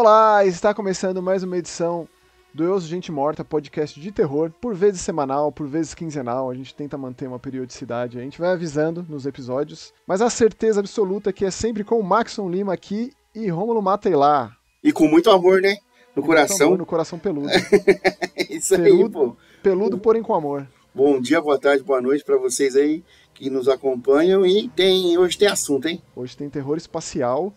Olá, está começando mais uma edição do Eu Ouço Gente Morta, podcast de terror, por vezes semanal, por vezes quinzenal, a gente tenta manter uma periodicidade, a gente vai avisando nos episódios, mas a certeza absoluta é que é sempre com o Maxon Lima aqui e Rômulo Mateilá. E com muito amor, né? No coração. Amor, no coração peludo. Isso aí, pô. Peludo, porém com amor. Bom dia, boa tarde, boa noite pra vocês aí que nos acompanham e hoje tem assunto, hein? Hoje tem terror espacial.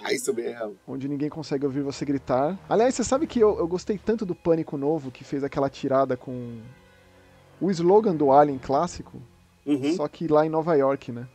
Ah, isso mesmo. Onde ninguém consegue ouvir você gritar. Aliás, você sabe que eu gostei tanto do Pânico Novo, que fez aquela tirada com o slogan do Alien clássico, só que lá em Nova York, né?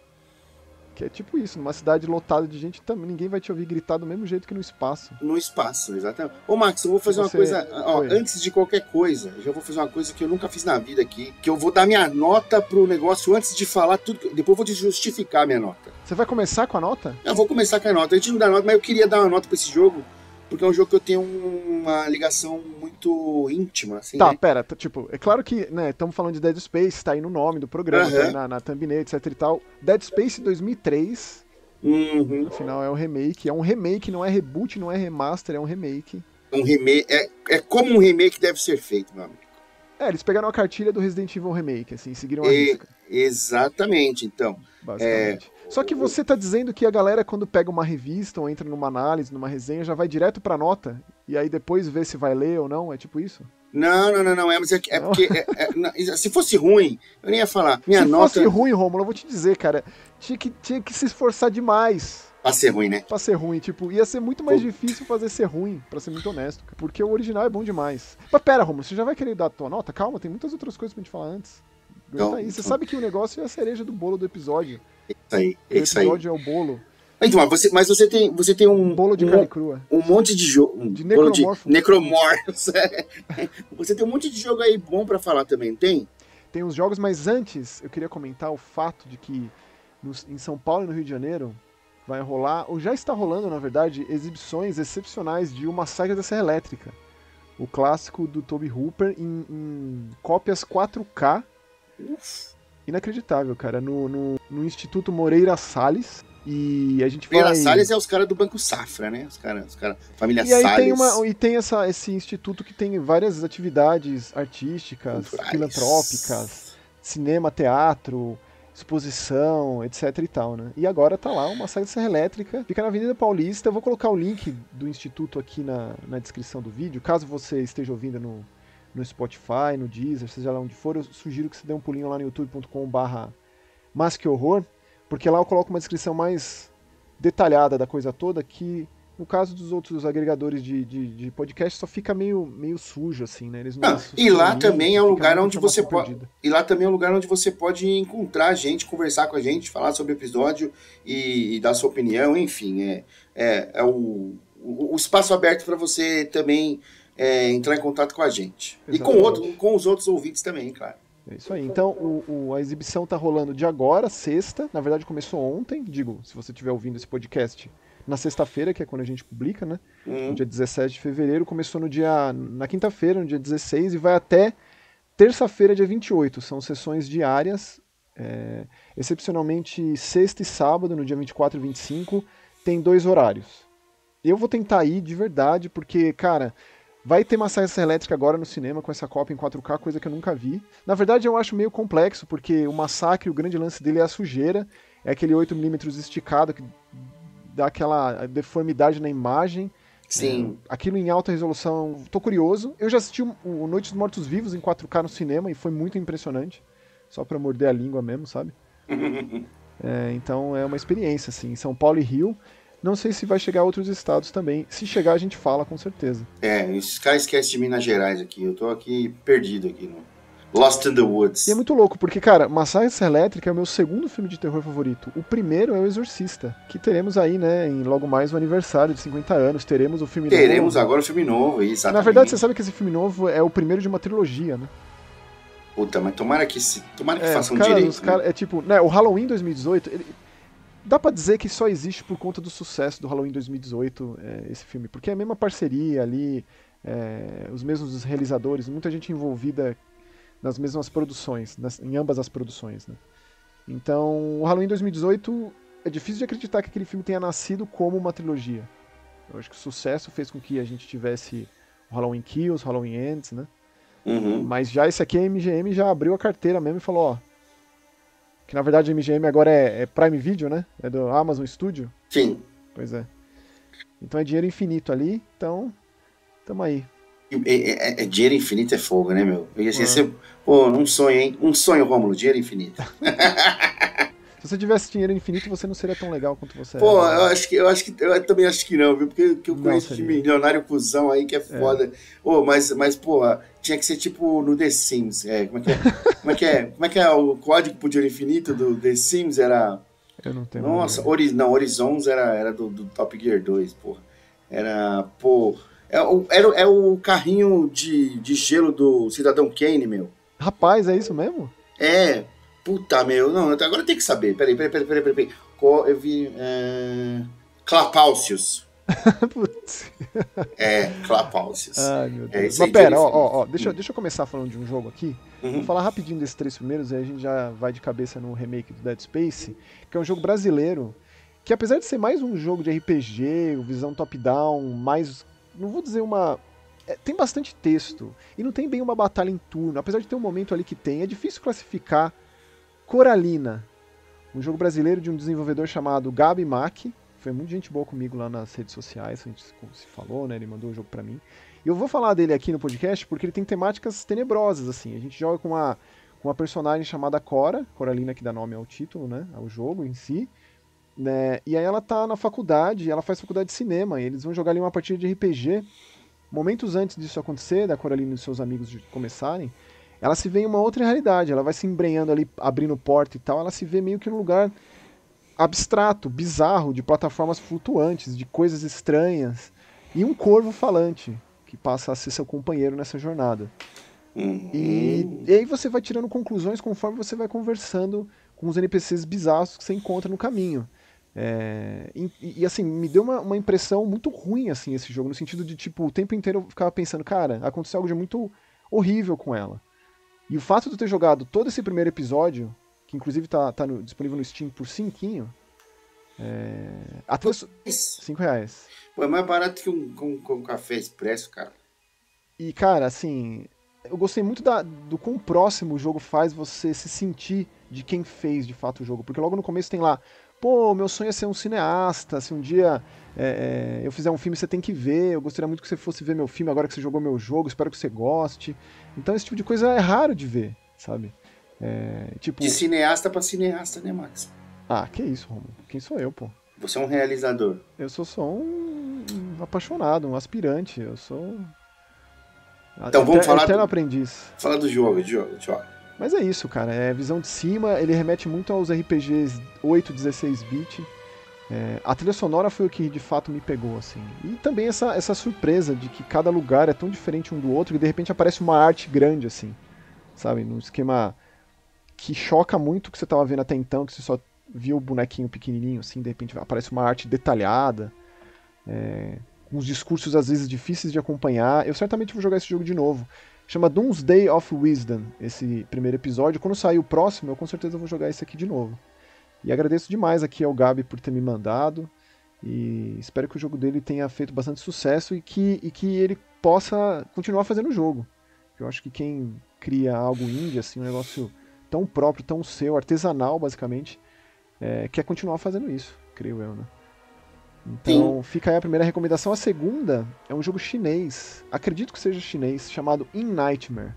Que é tipo isso, numa cidade lotada de gente, também ninguém vai te ouvir gritar do mesmo jeito que no espaço. No espaço, exatamente. Ô, Max, eu vou fazer uma coisa, antes de qualquer coisa, eu já vou fazer uma coisa que eu nunca fiz na vida aqui, que eu vou dar minha nota pro negócio antes de falar tudo, depois eu vou justificar a minha nota. Você vai começar com a nota? Eu vou começar com a nota. A gente não dá nota, mas eu queria dar uma nota pra esse jogo, porque é um jogo que eu tenho uma ligação muito íntima, assim, Tá, né? pera, tipo, é claro que, né, estamos falando de Dead Space, tá aí no nome do programa, tá aí na thumbnail, etc e tal. Dead Space 2003, afinal é um remake, não é reboot, não é remaster, é um remake. Um remake, é como um remake deve ser feito, meu amigo. Eles pegaram a cartilha do Resident Evil Remake, assim, seguiram a risca. Exatamente, então. Basicamente. Só que você tá dizendo que a galera, quando pega uma revista ou entra numa análise, numa resenha, já vai direto pra nota, e aí depois vê se vai ler ou não, é tipo isso? Não, mas é porque, se fosse ruim, eu nem ia falar. Minha nota... Se fosse ruim, Rômulo, eu vou te dizer, cara, tinha que se esforçar demais. Pra ser ruim, né? Pra ser ruim, tipo, ia ser muito mais difícil fazer ser ruim, pra ser muito honesto, porque o original é bom demais. Mas pera, Rômulo, você já vai querer dar a tua nota? Calma, tem muitas outras coisas pra gente falar antes. Aguenta aí, você sabe que o negócio é a cereja do bolo do episódio. Isso aí, o episódio é o bolo. Então, mas você tem um... Bolo de carne crua. Um monte de jogo... De necromorfos. Necromorfos. Você tem um monte de jogo aí bom pra falar também, tem? Tem uns jogos, mas antes eu queria comentar o fato de que em São Paulo e no Rio de Janeiro vai rolar, ou já está rolando, na verdade, exibições excepcionais de O Massacre da Serra Elétrica. O clássico do Tobe Hooper em cópias 4K. Inacreditável, cara. No Instituto Moreira Salles. E a gente vai... Moreira Salles é os caras do Banco Safra, né? Os caras, família e aí Salles. Tem esse instituto que tem várias atividades artísticas, filantrópicas, cinema, teatro, exposição, etc e tal, né? E agora tá lá o Massacre da Serra Elétrica, fica na Avenida Paulista. Eu vou colocar o link do instituto aqui na descrição do vídeo, caso você esteja ouvindo no Spotify, no Deezer, seja lá onde for. Eu sugiro que você dê um pulinho lá no youtube.com/masquehorror, porque lá eu coloco uma descrição mais detalhada da coisa toda, que no caso dos outros agregadores de podcast só fica meio sujo, assim, né? Eles não e lá também é um lugar onde você pode. Perdida. E lá também é um lugar onde você pode encontrar a gente, conversar com a gente, falar sobre o episódio e dar sua opinião, enfim. É o espaço aberto para você também entrar em contato com a gente. Exatamente. E com os outros ouvintes também, claro. É isso aí. Então, a exibição tá rolando de agora, sexta. Na verdade, começou ontem. Digo, se você estiver ouvindo esse podcast na sexta-feira, que é quando a gente publica, né? No dia 17 de fevereiro. Começou na quinta-feira, no dia 16, e vai até terça-feira, dia 28. São sessões diárias. Excepcionalmente, sexta e sábado, no dia 24 e 25, tem 2 horários. Eu vou tentar ir de verdade, porque, cara... Vai ter Massacre da Serra Elétrica agora no cinema com essa cópia em 4K, coisa que eu nunca vi. Na verdade, eu acho meio complexo, porque o Massacre, o grande lance dele é a sujeira. É aquele 8mm esticado que dá aquela deformidade na imagem. Sim. Aquilo em alta resolução, tô curioso. Eu já assisti o Noite dos Mortos Vivos em 4K no cinema e foi muito impressionante. Só pra morder a língua mesmo, sabe? Então é uma experiência, assim. Em São Paulo e Rio... Não sei se vai chegar a outros estados também. Se chegar, a gente fala, com certeza. Esse cara esquece de Minas Gerais aqui. Eu tô aqui perdido aqui no Lost in the Woods. E é muito louco, porque, cara, Massacre da Serra Elétrica é o meu segundo filme de terror favorito. O primeiro é O Exorcista, que teremos aí, né, em logo mais o aniversário de 50 anos. Teremos o filme novo. Teremos agora o filme novo, exatamente. Na verdade, você sabe que esse filme novo é o primeiro de uma trilogia, né? Puta, mas tomara que façam direito. Né? É tipo, né, o Halloween 2018... Dá pra dizer que só existe por conta do sucesso do Halloween 2018, esse filme, porque é a mesma parceria ali, os mesmos realizadores, muita gente envolvida nas mesmas produções, em ambas as produções, né? Então, o Halloween 2018 é difícil de acreditar que aquele filme tenha nascido como uma trilogia. Eu acho que o sucesso fez com que a gente tivesse o Halloween Kills, Halloween Ends, né? Uhum. Mas já esse aqui, a MGM já abriu a carteira mesmo e falou, ó, que na verdade a MGM agora é Prime Video, né? É do Amazon Studio. Sim. Pois é. Então é dinheiro infinito ali, então tamo aí. Dinheiro infinito é fogo, né, meu? Ia ser, pô, um sonho, hein? Um sonho, Rômulo, dinheiro infinito. Se você tivesse dinheiro infinito, você não seria tão legal quanto você Pô, é. eu também acho que não, viu? Porque eu Não conheço de seria. milionário cuzão aí que é foda. Ô, mas, pô, tinha que ser tipo no The Sims. Como é que é o código pro dinheiro infinito do The Sims? Era. Eu não tenho. Nossa, Horizons era do Top Gear 2, pô. Era, pô. É o carrinho de gelo do Cidadão Kane, meu. Rapaz, é isso mesmo? É. Puta, meu. Não, agora eu tenho que saber. Peraí. Eu vi. Clapaucios. Putz. Clapaucios. Ai, meu Deus. Isso Mas aí, pera, dinheiro ó, infinito. deixa eu começar falando de um jogo aqui. Uhum. Vou falar rapidinho desses 3 primeiros, aí a gente já vai de cabeça no remake do Dead Space, que é um jogo brasileiro, que apesar de ser mais um jogo de RPG, visão top-down, mais. Não vou dizer uma. Tem bastante texto, e não tem bem uma batalha em turno, apesar de ter um momento ali que tem, é difícil classificar. Coralina, um jogo brasileiro de um desenvolvedor chamado Gabi Mack. Foi muita gente boa comigo lá nas redes sociais, a gente se falou, né? Ele mandou o jogo pra mim. E eu vou falar dele aqui no podcast porque ele tem temáticas tenebrosas, assim. A gente joga com uma personagem chamada Cora, Coralina, que dá nome ao título, né? Ao jogo em si. Né? E aí ela tá na faculdade, ela faz faculdade de cinema, e eles vão jogar ali uma partida de RPG. Momentos antes disso acontecer, da Coralina e seus amigos começarem, ela se vê em uma outra realidade, ela vai se embrenhando ali, abrindo porta e tal, ela se vê meio que num lugar abstrato, bizarro, de plataformas flutuantes, de coisas estranhas, e um corvo falante, que passa a ser seu companheiro nessa jornada. E aí você vai tirando conclusões conforme você vai conversando com os NPCs bizarros que você encontra no caminho. Assim, me deu uma impressão muito ruim, assim, esse jogo, no sentido de, tipo, o tempo inteiro eu ficava pensando, cara, aconteceu algo de muito horrível com ela. E o fato de eu ter jogado todo esse primeiro episódio, que inclusive tá disponível no Steam por R$5, até R$5. Pô, é mais barato que um café expresso, cara. E, cara, assim, eu gostei muito do quão próximo o jogo faz você se sentir de quem fez, de fato, o jogo. Porque logo no começo tem lá, pô, meu sonho é ser um cineasta, se um dia eu fizer um filme você tem que ver, eu gostaria muito que você fosse ver meu filme agora que você jogou meu jogo, espero que você goste. Então esse tipo de coisa é raro de ver, sabe? Tipo... De cineasta pra cineasta, né, Max? Ah, que isso, Romulo? Quem sou eu, pô? Você é um realizador. Eu sou só um apaixonado, um aspirante, eu sou... Então vamos falar eterno aprendiz. Fala do jogo. Mas é isso, cara. É visão de cima, ele remete muito aos RPGs 8, 16-bit. A trilha sonora foi o que de fato me pegou, assim. E também essa surpresa de que cada lugar é tão diferente um do outro e de repente aparece uma arte grande, assim. Sabe? Num esquema que choca muito o que você estava vendo até então, que você só viu o bonequinho pequenininho, assim, de repente aparece uma arte detalhada. Uns discursos às vezes difíceis de acompanhar. Eu certamente vou jogar esse jogo de novo. Chama Doomsday of Wisdom, esse primeiro episódio. Quando sair o próximo, eu com certeza vou jogar esse aqui de novo. E agradeço demais aqui ao Gabi por ter me mandado. E espero que o jogo dele tenha feito bastante sucesso e que ele possa continuar fazendo o jogo. Eu acho que quem cria algo indie, assim, um negócio tão próprio, tão seu, artesanal, basicamente, quer continuar fazendo isso, creio eu, né? Então, fica aí a primeira recomendação. A segunda é um jogo chinês, acredito que seja chinês, chamado In Nightmare.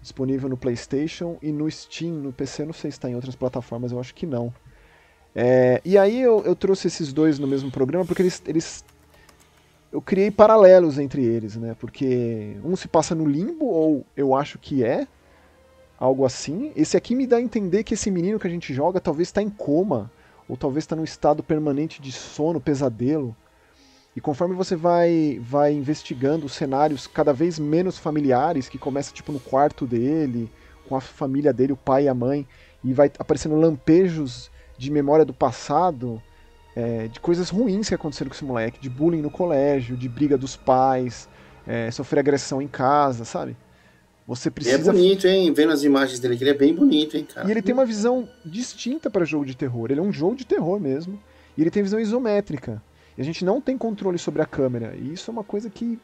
Disponível no PlayStation e no Steam, no PC, não sei se está em outras plataformas, eu acho que não. E aí eu trouxe esses dois no mesmo programa porque eu criei paralelos entre eles, né? Porque um se passa no limbo, ou eu acho que é algo assim. Esse aqui me dá a entender que esse menino que a gente joga talvez está em coma, ou talvez está num estado permanente de sono, pesadelo. E conforme você vai investigando os cenários cada vez menos familiares, que começa tipo no quarto dele, com a família dele, o pai e a mãe, e vai aparecendo lampejos de memória do passado, de coisas ruins que aconteceram com esse moleque, de bullying no colégio, de briga dos pais, sofrer agressão em casa, sabe? Você precisa... É bonito, hein? Vendo as imagens dele aqui, ele é bem bonito, hein, cara? E ele tem uma visão distinta para jogo de terror. Ele é um jogo de terror mesmo. E ele tem visão isométrica. E a gente não tem controle sobre a câmera. E isso é uma coisa que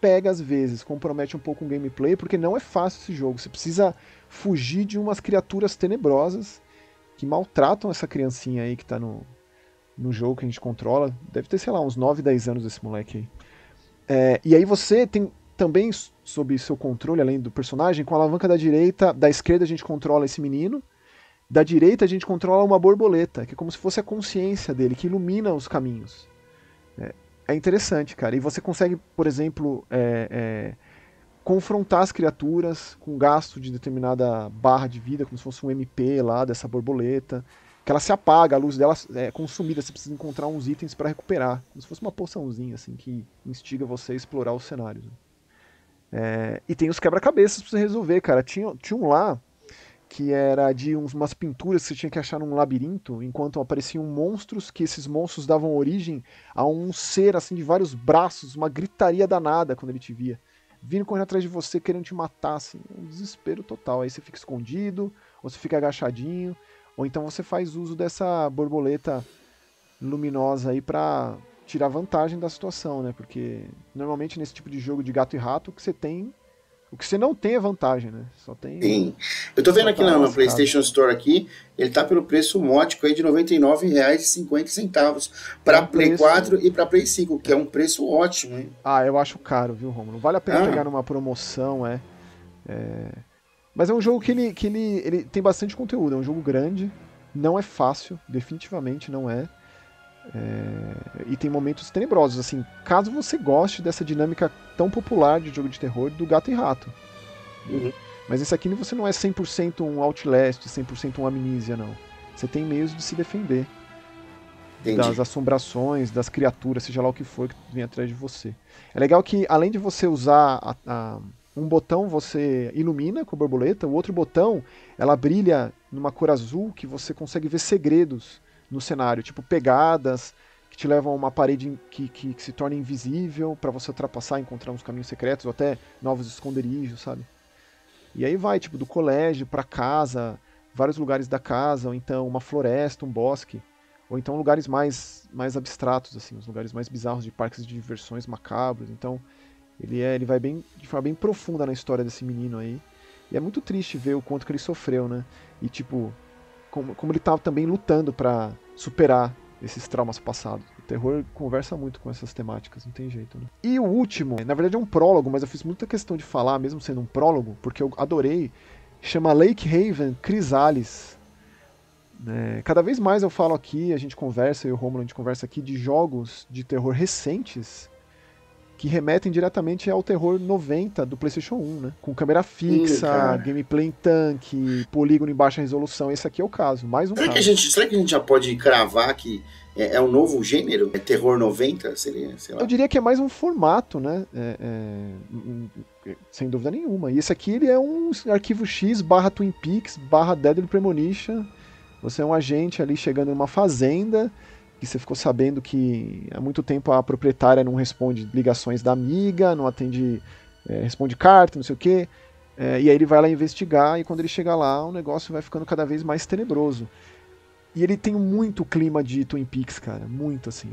pega às vezes, compromete um pouco o gameplay, porque não é fácil esse jogo. Você precisa fugir de umas criaturas tenebrosas que maltratam essa criancinha aí que tá no jogo que a gente controla. Deve ter, sei lá, uns 9, 10 anos esse moleque aí. E aí você tem também sob seu controle, além do personagem, com a alavanca da direita, da esquerda a gente controla esse menino, da direita a gente controla uma borboleta, que é como se fosse a consciência dele, que ilumina os caminhos. É interessante, cara. E você consegue, por exemplo, confrontar as criaturas com gasto de determinada barra de vida, como se fosse um MP lá dessa borboleta, que ela se apaga, a luz dela é consumida, você precisa encontrar uns itens para recuperar, como se fosse uma poçãozinha assim que instiga você a explorar os cenários. E tem os quebra-cabeças pra você resolver, cara. Tinha um lá que era de umas pinturas que você tinha que achar num labirinto, enquanto apareciam monstros, que esses monstros davam origem a um ser assim de vários braços, uma gritaria danada quando ele te via, vindo correndo atrás de você, querendo te matar, assim, um desespero total. Aí você fica escondido, ou você fica agachadinho, ou então você faz uso dessa borboleta luminosa aí pra tirar vantagem da situação, né? Porque normalmente nesse tipo de jogo de gato e rato, o que você não tem é vantagem, né? Só tem. Sim. Eu tô vendo aqui na PlayStation Store aqui, ele tá pelo preço módico aí de R$ 99,50 para Play 4 e para Play 5, que é um preço ótimo, hein? Eu acho caro, viu, Romulo? Vale a pena pegar numa promoção, Mas é um jogo que ele tem bastante conteúdo, é um jogo grande, não é fácil, definitivamente não é. E tem momentos tenebrosos, assim, caso você goste dessa dinâmica tão popular de jogo de terror do gato e rato. Uhum. Mas esse aqui você não é 100% um Outlast, 100% um Amnesia, não. Você tem meios de se defender. Entendi. Das assombrações, das criaturas, seja lá o que for que vem atrás de você. É legal que, além de você usar um botão, você ilumina com a borboleta, o outro botão, ela brilha numa cor azul que você consegue ver segredos no cenário, tipo pegadas que te levam a uma parede que se torna invisível para você ultrapassar, encontrar uns caminhos secretos ou até novos esconderijos, sabe? E aí vai, tipo, do colégio pra casa, vários lugares da casa, ou então uma floresta, um bosque, ou então lugares mais abstratos, assim, os lugares mais bizarros de parques de diversões macabros. Então ele vai de forma bem profunda na história desse menino aí. E é muito triste ver o quanto que ele sofreu, né? E tipo, como ele tava também lutando pra superar esses traumas passados. O terror conversa muito com essas temáticas, não tem jeito, né? E o último, na verdade é um prólogo, mas eu fiz muita questão de falar, mesmo sendo um prólogo, porque eu adorei, chama Lake Haven Chrysalis. Cada vez mais eu falo aqui, a gente conversa, eu e o Romulo, a gente conversa aqui de jogos de terror recentes que remetem diretamente ao terror 90 do PlayStation 1, né? Com câmera fixa, gameplay em tanque, polígono em baixa resolução. Esse aqui é o caso, mais um caso. Será que a gente já pode cravar que é um novo gênero? É terror 90? Seria, sei lá. Eu diria que é mais um formato, né? Sem dúvida nenhuma. E esse aqui ele é um arquivo X / Twin Peaks / Deadly Premonition. Você é um agente ali chegando numa fazenda que você ficou sabendo que há muito tempo a proprietária não responde ligações da amiga, não atende, responde carta, não sei o quê. E aí ele vai lá investigar e quando ele chega lá o negócio vai ficando cada vez mais tenebroso. E ele tem muito clima de Twin Peaks, cara, muito assim.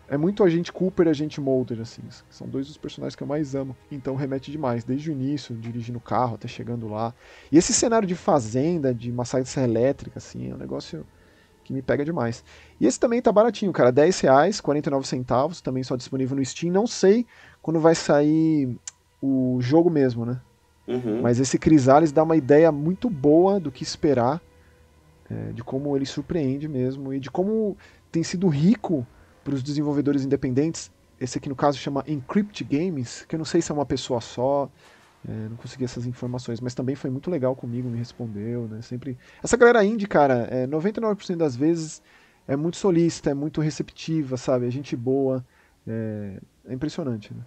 É muito agente Cooper e agente Mulder, assim. São dois dos personagens que eu mais amo. Então remete demais, desde o início, dirigindo o carro até chegando lá. E esse cenário de fazenda, de massagem de serra elétrica, assim, é um negócio que me pega demais. E esse também tá baratinho, cara, R$10, 49 centavos, também só disponível no Steam. Não sei quando vai sair o jogo mesmo, né? Uhum. Mas esse Chrysalis dá uma ideia muito boa do que esperar, de como ele surpreende mesmo, e de como tem sido rico para os desenvolvedores independentes. Esse aqui no caso chama Encrypt Games, que eu não sei se é uma pessoa só, não consegui essas informações, mas também foi muito legal comigo, me respondeu, né? Sempre. Essa galera indie, cara, 99% das vezes é muito solícita, é muito receptiva, sabe? É gente boa, é impressionante, né?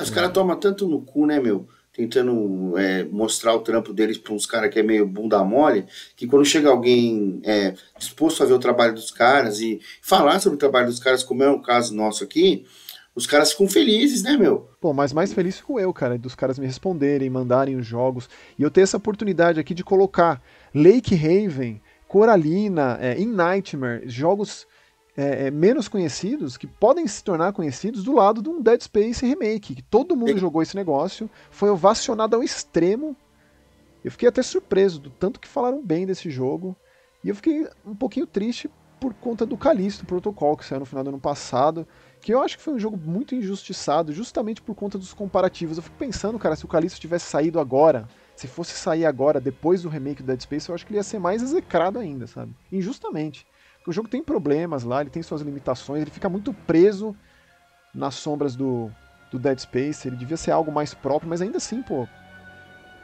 Os caras tomam tanto no cu, né, meu? Tentando mostrar o trampo deles para uns caras que é meio bunda mole, que quando chega alguém disposto a ver o trabalho dos caras e falar sobre o trabalho dos caras, como é o caso nosso aqui, os caras ficam felizes, né, meu? Pô, mas mais feliz fico eu, cara, dos caras me responderem, mandarem os jogos, e eu ter essa oportunidade aqui de colocar Lake Haven, Coralina, In Nightmare, jogos menos conhecidos, que podem se tornar conhecidos do lado de um Dead Space Remake, que todo mundo jogou esse negócio, foi ovacionado ao extremo. Eu fiquei até surpreso do tanto que falaram bem desse jogo, e eu fiquei um pouquinho triste por conta do Callisto Protocol, que saiu no final do ano passado, que eu acho que foi um jogo muito injustiçado, justamente por conta dos comparativos. Eu fico pensando, cara, se o Callisto tivesse saído agora, se fosse sair agora, depois do remake do Dead Space, eu acho que ele ia ser mais execrado ainda, sabe? Injustamente. Porque o jogo tem problemas lá, ele tem suas limitações, ele fica muito preso nas sombras do Dead Space, ele devia ser algo mais próprio, mas ainda assim, pô,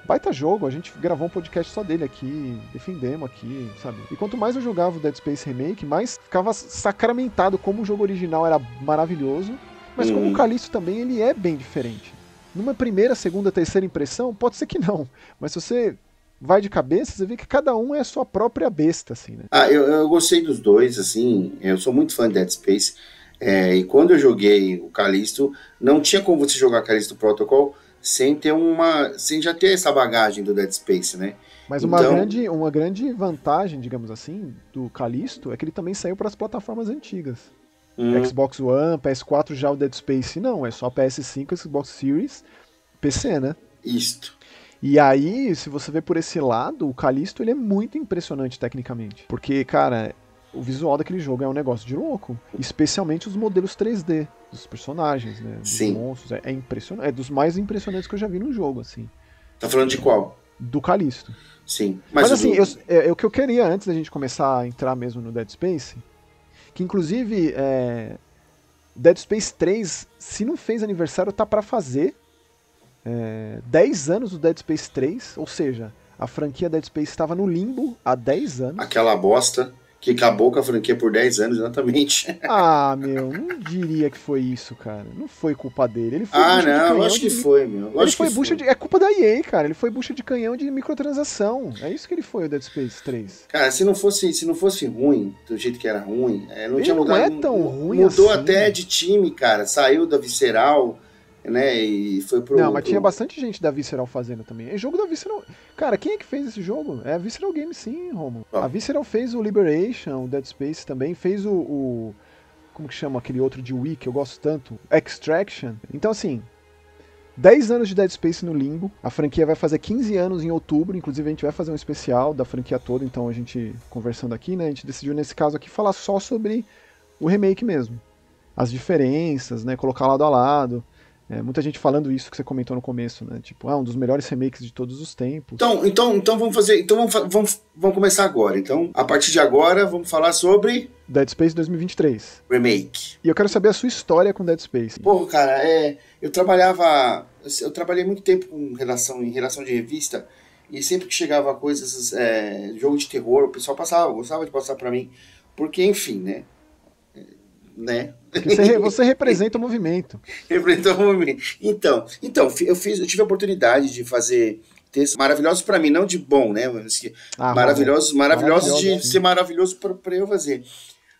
baita jogo, a gente gravou um podcast só dele aqui, defendemos aqui, sabe? E quanto mais eu jogava o Dead Space Remake, mais ficava sacramentado como o jogo original era maravilhoso, mas como o Callisto também, ele é bem diferente. Numa primeira, segunda, terceira impressão, pode ser que não, mas se você vai de cabeça, você vê que cada um é a sua própria besta, assim, né? Eu gostei dos dois, assim, eu sou muito fã de Dead Space, e quando eu joguei o Callisto, não tinha como você jogar Callisto Protocol sem já ter essa bagagem do Dead Space, né? Mas uma grande vantagem, digamos assim, do Callisto é que ele também saiu para as plataformas antigas. Xbox One, PS4, já o Dead Space não, é só PS5, Xbox Series, PC, né? Isto. E aí, se você vê por esse lado, o Callisto ele é muito impressionante tecnicamente. Porque, cara, o visual daquele jogo é um negócio de louco. Especialmente os modelos 3D dos personagens, né? Dos monstros. É impressionante. É dos mais impressionantes que eu já vi no jogo, assim. Tá falando de qual? Do Callisto. Sim. Mas assim, o que eu queria, antes da gente começar a entrar mesmo no Dead Space, que inclusive Dead Space 3, se não fez aniversário, tá pra fazer 10 anos do Dead Space 3, ou seja, a franquia Dead Space estava no limbo há 10 anos. Aquela bosta que acabou com a franquia por 10 anos, exatamente. Ah, meu, não diria que foi isso, cara. Não foi culpa dele. Ele foi eu acho que foi, meu. Ele foi bucha de... É culpa da EA, cara. Ele foi bucha de canhão de microtransação. É isso que ele foi, o Dead Space 3. Cara, se não fosse ruim, do jeito que era ruim, não ele tinha mudado. Não é tão ruim mudou assim, até de time, cara. Saiu da Visceral, né? E foi pro. Não, mas tinha bastante gente da Visceral fazendo também. É jogo da Visceral. Cara, quem é que fez esse jogo? É a Visceral Games, sim, Romo. A Visceral fez o Liberation, o Dead Space também, fez o como que chama aquele outro de Wii que eu gosto tanto? Extraction. Então, assim, 10 anos de Dead Space no limbo. A franquia vai fazer 15 anos em outubro. Inclusive, a gente vai fazer um especial da franquia toda. Então, a gente, conversando aqui, né? A gente decidiu, nesse caso aqui, falar só sobre o remake mesmo. As diferenças, né? Colocar lado a lado. Muita gente falando isso que você comentou no começo, né? Tipo, um dos melhores remakes de todos os tempos. Então vamos fazer. Então vamos começar agora. Então, a partir de agora, vamos falar sobre Dead Space 2023. Remake. E eu quero saber a sua história com Dead Space. Pô, cara, eu trabalhei muito tempo em redação de revista, e sempre que chegava coisas, jogo de terror, o pessoal gostava de passar pra mim, porque, enfim, né? Porque você representa o movimento. Representa o movimento. Então eu tive a oportunidade de fazer textos maravilhosos pra mim, não de bom, né? Maravilhosos de ser maravilhoso pra eu fazer.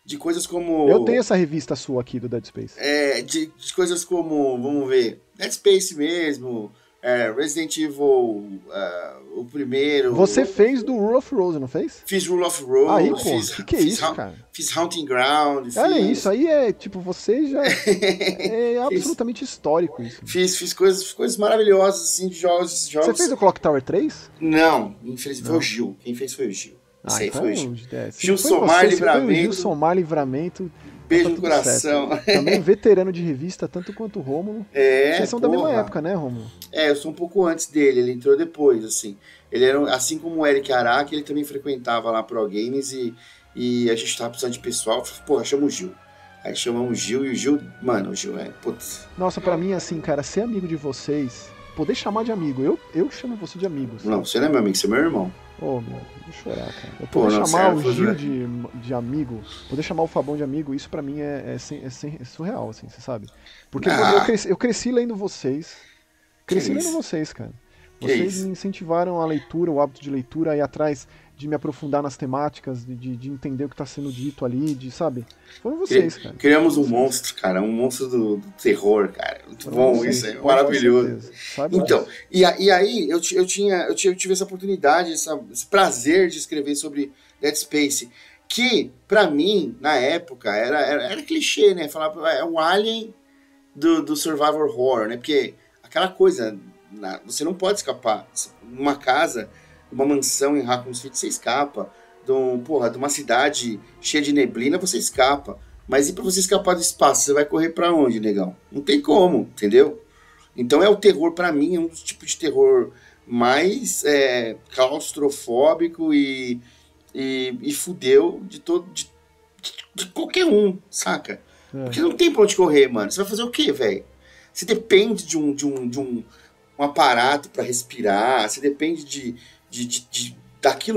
De coisas como... Eu tenho essa revista sua aqui do Dead Space. De coisas como, vamos ver, Dead Space mesmo, Resident Evil, o primeiro... Você fez do Rule of Rose, não fez? Fiz Rule of Rose. Aí, pô, que é isso, cara? Fiz Hunting Ground. Olha isso, aí tipo, você já... é absolutamente histórico isso. Fiz coisas maravilhosas, assim, de jogos... Você fez o Clock Tower 3? Não, infelizmente foi o Gil. Quem fez foi o Gil. Então, foi o Gil. Gilsomar Livramento. Gilsomar Livramento. Beijo no coração. Também veterano de revista, tanto quanto o Rômulo. Vocês são da mesma época, né, Rômulo? Eu sou um pouco antes dele, ele entrou depois, assim. Ele era, assim como o Eric Araque, ele também frequentava lá Pro Games e a gente tava precisando de pessoal. Porra, chama o Gil. Aí chamamos o Gil e o Gil, mano, o Gil putz. Nossa, pra mim, assim, cara, ser amigo de vocês, poder chamar de amigo, eu chamo você de amigo. Assim. Não, você não é meu amigo, você é meu irmão. Meu, vou chorar, cara. Eu poder chamar o Gil de amigo, poder chamar o Fabão de amigo, isso pra mim é surreal, assim, você sabe? Porque eu cresci lendo vocês. Cara. Vocês me incentivaram a leitura, o hábito de leitura, a ir atrás de me aprofundar nas temáticas, de entender o que tá sendo dito ali, sabe? Foram vocês, cara. Criamos um monstro, cara, um monstro do terror, cara. Muito bom, isso é maravilhoso. Então, e aí eu tive essa oportunidade, esse prazer de escrever sobre Dead Space, Que, pra mim, na época, era clichê, né? Falava, é o Alien do Survivor Horror, né? Porque aquela coisa, você não pode escapar. Numa casa, uma mansão em Raccoon City, você escapa. De uma cidade cheia de neblina, você escapa. Mas e pra você escapar do espaço? Você vai correr pra onde, negão? Não tem como, entendeu? Então é o terror, pra mim, é um dos tipos de terror mais claustrofóbico e fudeu de qualquer um, saca? Porque não tem pra onde correr, mano. Você vai fazer o quê, velho? Você depende de um aparato pra respirar, você depende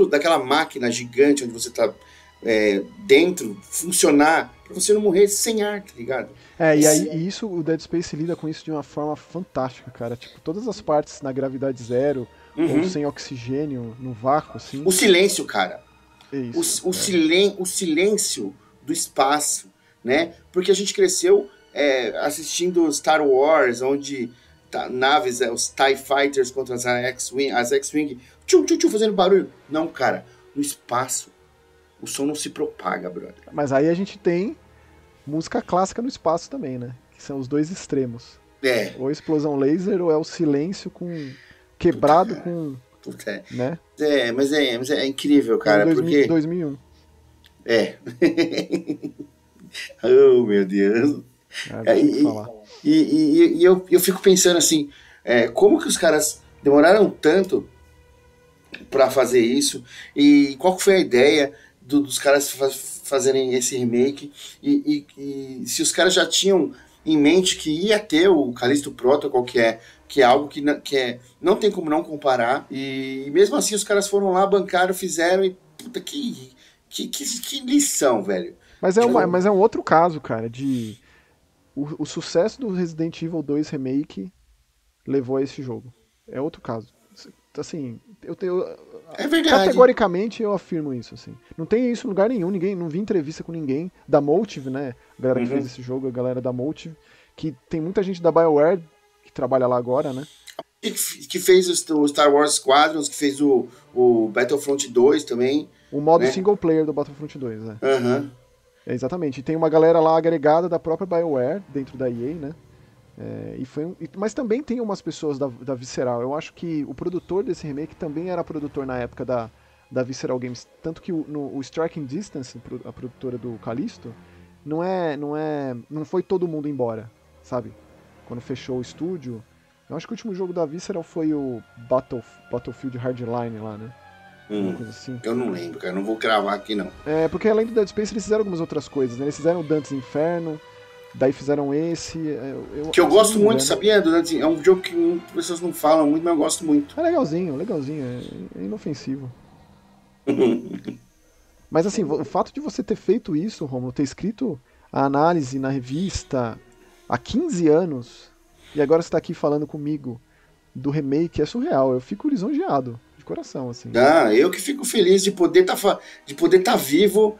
daquela máquina gigante onde você tá dentro funcionar pra você não morrer sem ar, tá ligado? E isso, o Dead Space lida com isso de uma forma fantástica, cara. Tipo, todas as partes na gravidade zero, ou sem oxigênio, no vácuo, assim. O silêncio, cara. Isso, o silêncio do espaço, né? Porque a gente cresceu assistindo Star Wars, onde naves, os TIE Fighters contra as X-Wing, tchum, fazendo barulho. Não, cara, no espaço, o som não se propaga, brother. Mas aí a gente tem música clássica no espaço também, né? Que são os dois extremos. Ou explosão laser, ou é o silêncio quebrado com... Né? Mas é incrível, cara, porque... 2001. Oh, meu Deus. Eu fico pensando assim, como que os caras demoraram tanto pra fazer isso, e qual que foi a ideia dos caras fazerem esse remake, e se os caras já tinham em mente que ia ter o Callisto Protocol, que é algo que não tem como não comparar, e mesmo assim os caras foram lá, bancaram, fizeram, e puta, que lição, velho. Mas é um outro caso, cara, de... O sucesso do Resident Evil 2 Remake levou a esse jogo. É outro caso. Assim, é verdade. Categoricamente eu afirmo isso, assim. Não tem isso em lugar nenhum, não vi entrevista com ninguém da Motive, né? A galera que fez esse jogo, a galera da Motive, que tem muita gente da BioWare que trabalha lá agora, né? Que fez o Star Wars Squadrons, que fez o Battlefront 2 também. O modo single player do Battlefront 2, né? Exatamente. E tem uma galera lá agregada da própria BioWare, dentro da EA, né? Mas também tem umas pessoas da Visceral. Eu acho que o produtor desse remake também era produtor na época da Visceral Games. Tanto que o Striking Distance, a produtora do Callisto, não foi todo mundo embora, sabe? Quando fechou o estúdio. Eu acho que o último jogo da Visceral foi o Battlefield Hardline lá, né? Uma coisa assim. Eu não lembro, cara. Não vou cravar aqui, não. Porque além do Dead Space eles fizeram algumas outras coisas, né? Eles fizeram o Dante's Inferno, daí fizeram esse... que eu gosto muito, sabia? É um jogo que muitas pessoas não falam muito, mas eu gosto muito. É legalzinho. É inofensivo. Mas assim, o fato de você ter feito isso, Romulo, ter escrito a análise na revista há 15 anos, e agora você tá aqui falando comigo do remake, é surreal. Eu fico lisonjeado. Coração, assim. Eu que fico feliz de poder tá vivo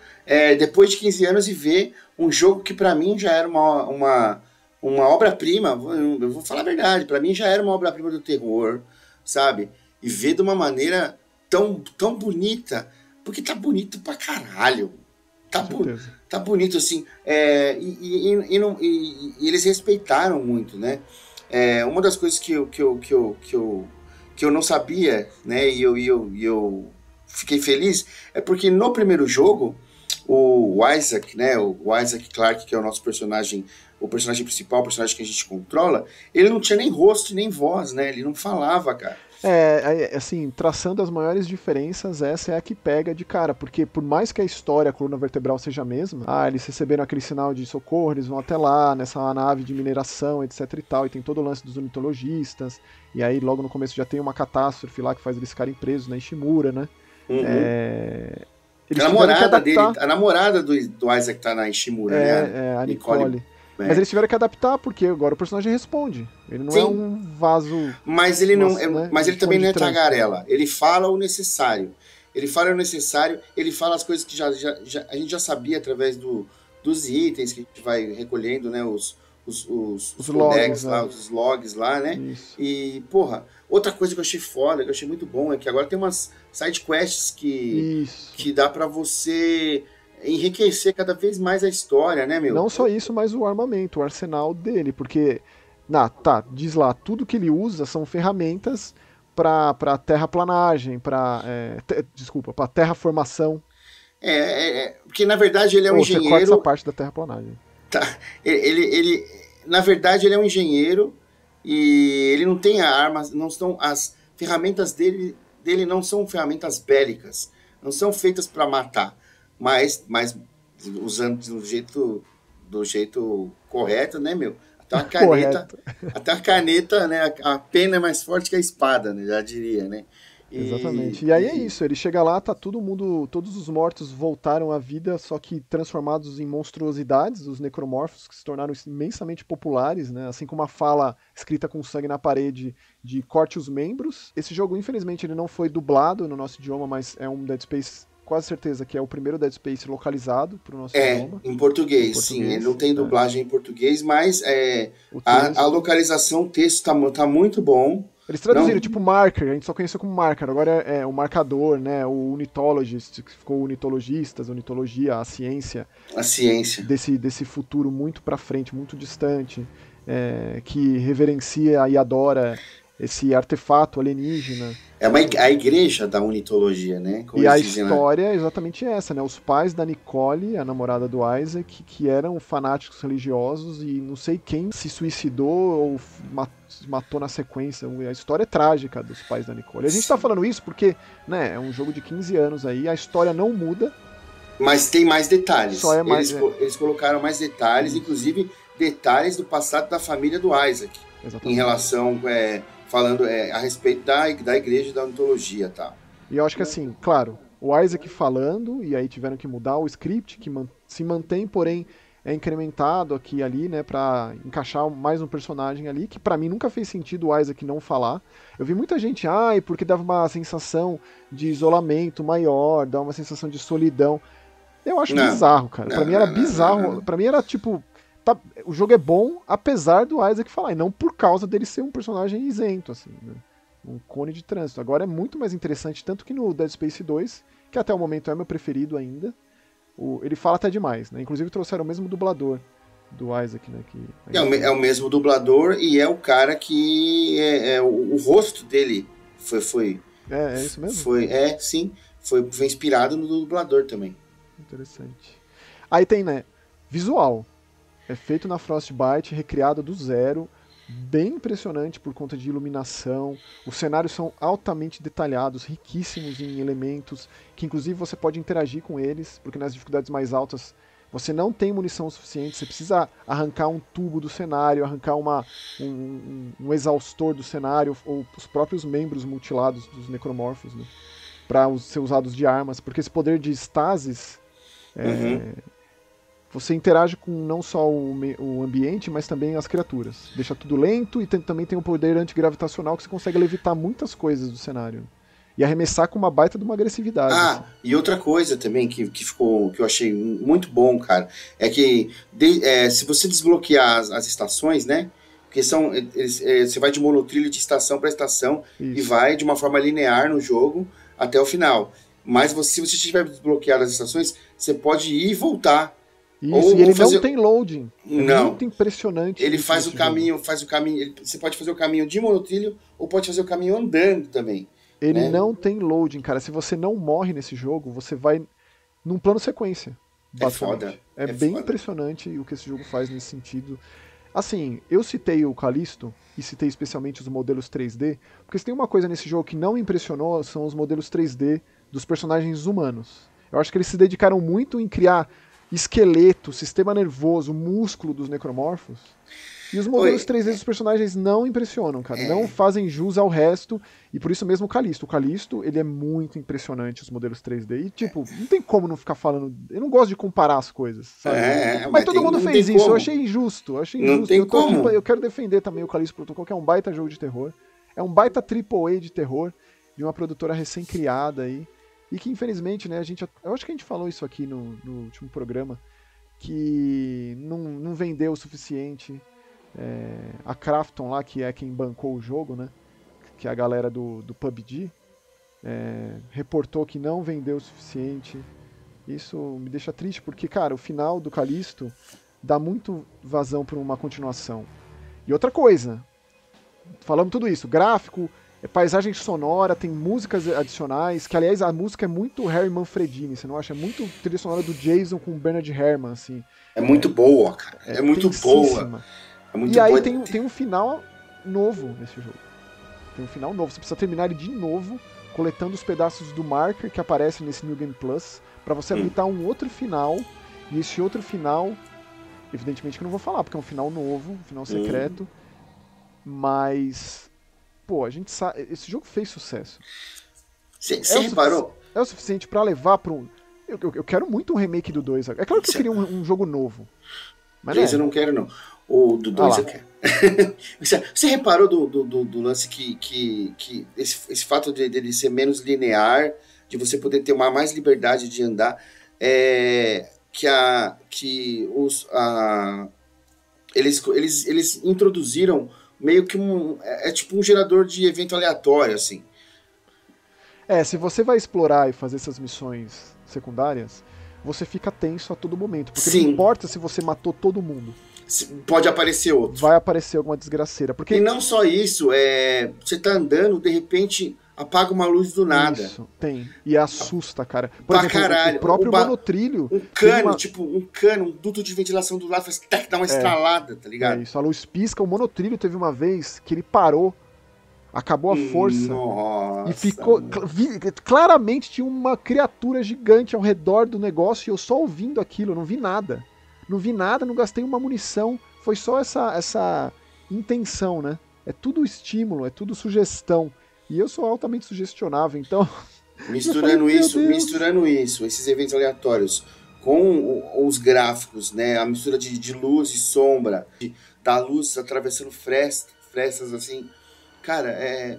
depois de 15 anos e ver um jogo que pra mim já era uma obra-prima. Eu vou falar a verdade, pra mim já era uma obra-prima do terror, sabe? E ver de uma maneira tão bonita, porque tá bonito pra caralho. Tá bonito, assim. E eles respeitaram muito, né? Uma das coisas que eu não sabia, né, e eu fiquei feliz, é porque no primeiro jogo, o Isaac, né, o Isaac Clarke, que é o nosso personagem, o personagem principal, o personagem que a gente controla, ele não tinha nem rosto nem voz, né, ele não falava, cara. Assim, traçando as maiores diferenças, essa é a que pega de cara, porque por mais que a história, a coluna vertebral seja a mesma, eles receberam aquele sinal de socorro, eles vão até lá, nessa nave de mineração, etc e tal, e tem todo o lance dos ornitologistas, e aí logo no começo já tem uma catástrofe lá que faz eles ficarem presos na Ishimura, né? A namorada do Isaac tá na Ishimura, né? A Nicole. Mas eles tiveram que adaptar, porque agora o personagem responde. Ele não é um vaso... Mas ele não, mas ele também não é tagarela. Ele fala o necessário. Ele fala as coisas que a gente já sabia através dos itens que a gente vai recolhendo, né? Os logs lá, os logs lá, né? Isso. E, porra, outra coisa que eu achei foda, que eu achei muito bom, é que agora tem umas side quests que dá pra você enriquecer cada vez mais a história, né, meu? Não só isso, mas o armamento, o arsenal dele, porque, diz lá, tudo que ele usa são ferramentas para terraplanagem, para terraformação. Porque na verdade ele é um Ou você corta essa engenheiro. parte da terraplanagem. Tá, na verdade ele é um engenheiro e ele não tem armas, não estão as ferramentas dele não são ferramentas bélicas, não são feitas para matar, mas usando do jeito correto, né, meu? Correto. Até a caneta, né? A pena é mais forte que a espada, né? Já diria, né? Exatamente. E aí é isso, ele chega lá, tá todo mundo, todos os mortos voltaram à vida, só que transformados em monstruosidades, os necromorfos que se tornaram imensamente populares, né? Assim como a fala escrita com sangue na parede de corte os membros. Esse jogo, infelizmente, ele não foi dublado no nosso idioma, mas é um Dead Space, quase certeza que é o primeiro Dead Space localizado pro nosso idioma. Em português, sim. Ele não tem dublagem em português, mas a localização, o texto tá muito bom. Eles traduziram, tipo marker, a gente só conheceu como marker, agora é o marcador, né? O unitologist, que ficou unitologistas, unitologia, a ciência. A ciência. Desse futuro muito pra frente, muito distante, que reverencia e adora esse artefato alienígena. É a igreja da unitologia, né? Como e a história é exatamente essa, né? Os pais da Nicole, a namorada do Isaac, que eram fanáticos religiosos e não sei quem se suicidou ou matou na sequência. A história é trágica dos pais da Nicole. A gente tá falando isso porque, né, é um jogo de 15 anos aí, a história não muda. Mas tem mais detalhes. Só é mais, eles colocaram mais detalhes, inclusive detalhes do passado da família do Isaac. Exatamente. Em relação... falando a respeito da igreja e da ontologia, tá? E eu acho que assim, claro, o Isaac falando, e aí tiveram que mudar o script, que se mantém, porém é incrementado aqui e ali, né, pra encaixar mais um personagem ali, que pra mim nunca fez sentido o Isaac não falar. Eu vi muita gente, porque dava uma sensação de isolamento maior, dava uma sensação de solidão. Eu acho bizarro, cara. Pra mim era bizarro, pra mim era tipo... o jogo é bom, apesar do Isaac falar, e não por causa dele ser um personagem isento, assim, né? Um cone de trânsito. Agora é muito mais interessante, tanto que no Dead Space 2, que até o momento é meu preferido ainda, ele fala até demais, né? Inclusive trouxeram o mesmo dublador do Isaac, né? É o mesmo dublador e é o cara que o rosto dele foi é isso mesmo? Sim, foi inspirado no dublador também. Interessante. Aí tem, né, visual. É feito na Frostbite, recriado do zero, bem impressionante por conta de iluminação. Os cenários são altamente detalhados, riquíssimos em elementos, que inclusive você pode interagir com eles, porque nas dificuldades mais altas você não tem munição suficiente, você precisa arrancar um tubo do cenário, arrancar um exaustor do cenário, ou os próprios membros mutilados dos necromorfos, né, para ser usados de armas, porque esse poder de stasis... Você interage com não só o ambiente, mas também as criaturas. Deixa tudo lento e também tem um poder antigravitacional que você consegue levitar muitas coisas do cenário. E arremessar com uma baita de uma agressividade. Assim. E outra coisa também que eu achei muito bom, cara, é que se você desbloquear as estações, né? Porque você vai de monotrilho de estação para estação e vai de uma forma linear no jogo até o final. Mas se você tiver desbloqueado as estações, você pode ir e voltar. Isso, e ele não tem loading. É muito impressionante. Ele faz o caminho. Você pode fazer o caminho de monotrilho ou pode fazer o caminho andando também. Ele não tem loading, cara. Se você não morre nesse jogo, você vai num plano sequência. É foda. É bem foda. Impressionante o que esse jogo faz nesse sentido. Assim, eu citei o Callisto e citei especialmente os modelos 3D, porque se tem uma coisa nesse jogo que não me impressionou, são os modelos 3D dos personagens humanos. Eu acho que eles se dedicaram muito em criar esqueleto, sistema nervoso, músculo dos necromorfos. E os modelos 3D dos personagens não impressionam, cara. Não fazem jus ao resto. E por isso mesmo o Callisto. O Callisto, ele é muito impressionante, os modelos 3D. E, tipo, não tem como não ficar falando... Eu não gosto de comparar as coisas, sabe? Mas todo mundo fez isso. Como. Eu achei injusto. Não tem como. Eu quero defender também o Callisto Protocol, que é um baita jogo de terror. É um baita AAA de terror, de uma produtora recém-criada aí. E que, infelizmente, né, eu acho que a gente falou isso aqui no último programa, que não vendeu o suficiente. A Krafton lá, que é quem bancou o jogo, né, que é a galera do PUBG, reportou que não vendeu o suficiente. Isso me deixa triste, porque, cara, o final do Callisto dá muito vazão pra uma continuação. E outra coisa, falamos tudo isso, gráfico, paisagem sonora, tem músicas adicionais, que aliás a música é muito Harry Manfredini, você não acha? É muito trilha sonora do Jason com o Bernard Herrmann, assim. É muito boa, cara. É muito boa. É muito e aí boa. tem um final novo nesse jogo. Tem um final novo, você precisa terminar ele de novo, coletando os pedaços do marker que aparecem nesse New Game Plus, pra você habilitar um outro final, e esse outro final, evidentemente que eu não vou falar, porque é um final novo, um final secreto, mas, pô, a gente sabe, esse jogo fez sucesso. Você reparou? É o suficiente pra levar pra um... Eu quero muito um remake do 2. É claro que eu queria um jogo novo. Mas 3 eu não quero, não. O do 2 eu quero. Você reparou do lance que esse fato dele ser menos linear, de você poder ter mais liberdade de andar, eles introduziram meio que tipo um gerador de evento aleatório, assim. Se você vai explorar e fazer essas missões secundárias, você fica tenso a todo momento. Porque não importa se você matou todo mundo. Pode aparecer outro. Vai aparecer alguma desgraceira. Porque... E não só isso, você tá andando, de repente apaga uma luz do nada. Isso, tem. E assusta, cara. Por exemplo, caralho. O próprio monotrilho... Um cano, um duto de ventilação do lado, faz dá uma estralada, tá ligado? Isso, a luz pisca. O monotrilho teve uma vez que ele parou, acabou a força. Nossa, e ficou... Claramente tinha uma criatura gigante ao redor do negócio e eu só ouvindo aquilo, eu não vi nada. Não vi nada, não gastei uma munição. Foi só essa intenção, né? É tudo estímulo, é tudo sugestão. E eu sou altamente sugestionável, então... Misturando isso, esses eventos aleatórios, com os gráficos, né? A mistura de luz e sombra, da luz atravessando frestas assim... Cara, é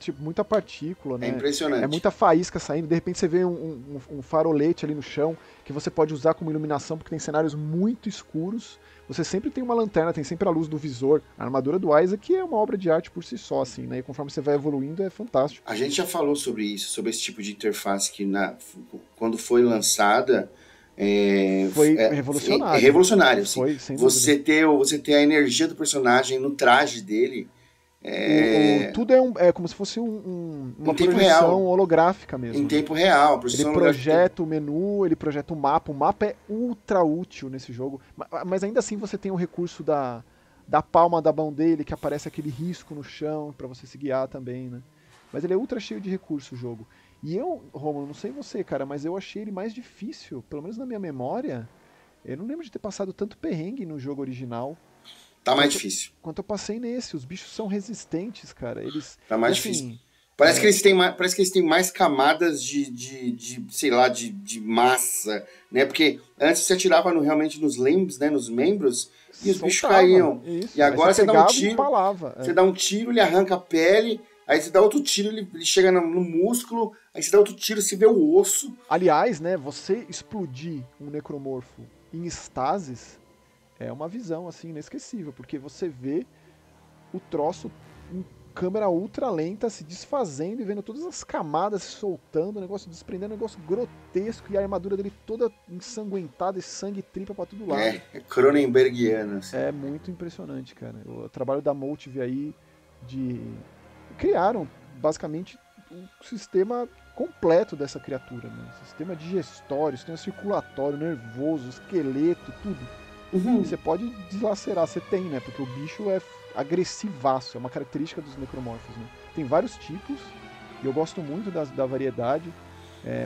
tipo muita partícula, né? É impressionante. É muita faísca saindo. De repente você vê um farolete ali no chão que você pode usar como iluminação, porque tem cenários muito escuros. Você sempre tem uma lanterna, tem sempre a luz do visor. A armadura do Isaac é uma obra de arte por si só, assim, né? E conforme você vai evoluindo, é fantástico. A gente já falou sobre isso, sobre esse tipo de interface que quando foi lançada... foi revolucionário. Revolucionário, sim. Foi, sem você ter a energia do personagem no traje dele... Tudo é como se fosse uma projeção real. holográfica mesmo. Em tempo real. Ele projeta o menu, ele projeta o mapa. O mapa é ultra útil nesse jogo. Mas ainda assim você tem o recurso da palma da mão dele, que aparece aquele risco no chão pra você se guiar também, né? Mas ele é ultra cheio de recurso o jogo. E eu, Romulo, não sei você, cara, mas eu achei ele mais difícil, pelo menos na minha memória. Eu não lembro de ter passado tanto perrengue no jogo original. Tá mais difícil. Quanto eu passei nesse, os bichos são resistentes, cara. Eles. Tá mais difícil. Parece que eles têm mais camadas de sei lá, de massa, né? Porque antes você atirava realmente nos limbs, né? Nos membros, e os bichos caíam. Isso. E agora você dá um tiro. Você dá um tiro, ele arranca a pele, aí você dá outro tiro, ele chega no músculo, aí você dá outro tiro, você vê o osso. Aliás, né? Você explodir um necromorfo em estasis. É uma visão, assim, inesquecível, porque você vê o troço em câmera ultra lenta se desfazendo e vendo todas as camadas se soltando, o negócio desprendendo, um negócio grotesco e a armadura dele toda ensanguentada e sangue tripa pra todo lado. É Cronenbergiano. Assim. É muito impressionante, cara. O trabalho da Motive aí criaram, basicamente, um sistema completo dessa criatura, né? Sistema digestório, sistema circulatório, nervoso, esqueleto, tudo. Uhum. E você pode deslacerar, você tem, né? Porque o bicho é agressivaço, é uma característica dos necromorfos, né? Tem vários tipos, e eu gosto muito da variedade,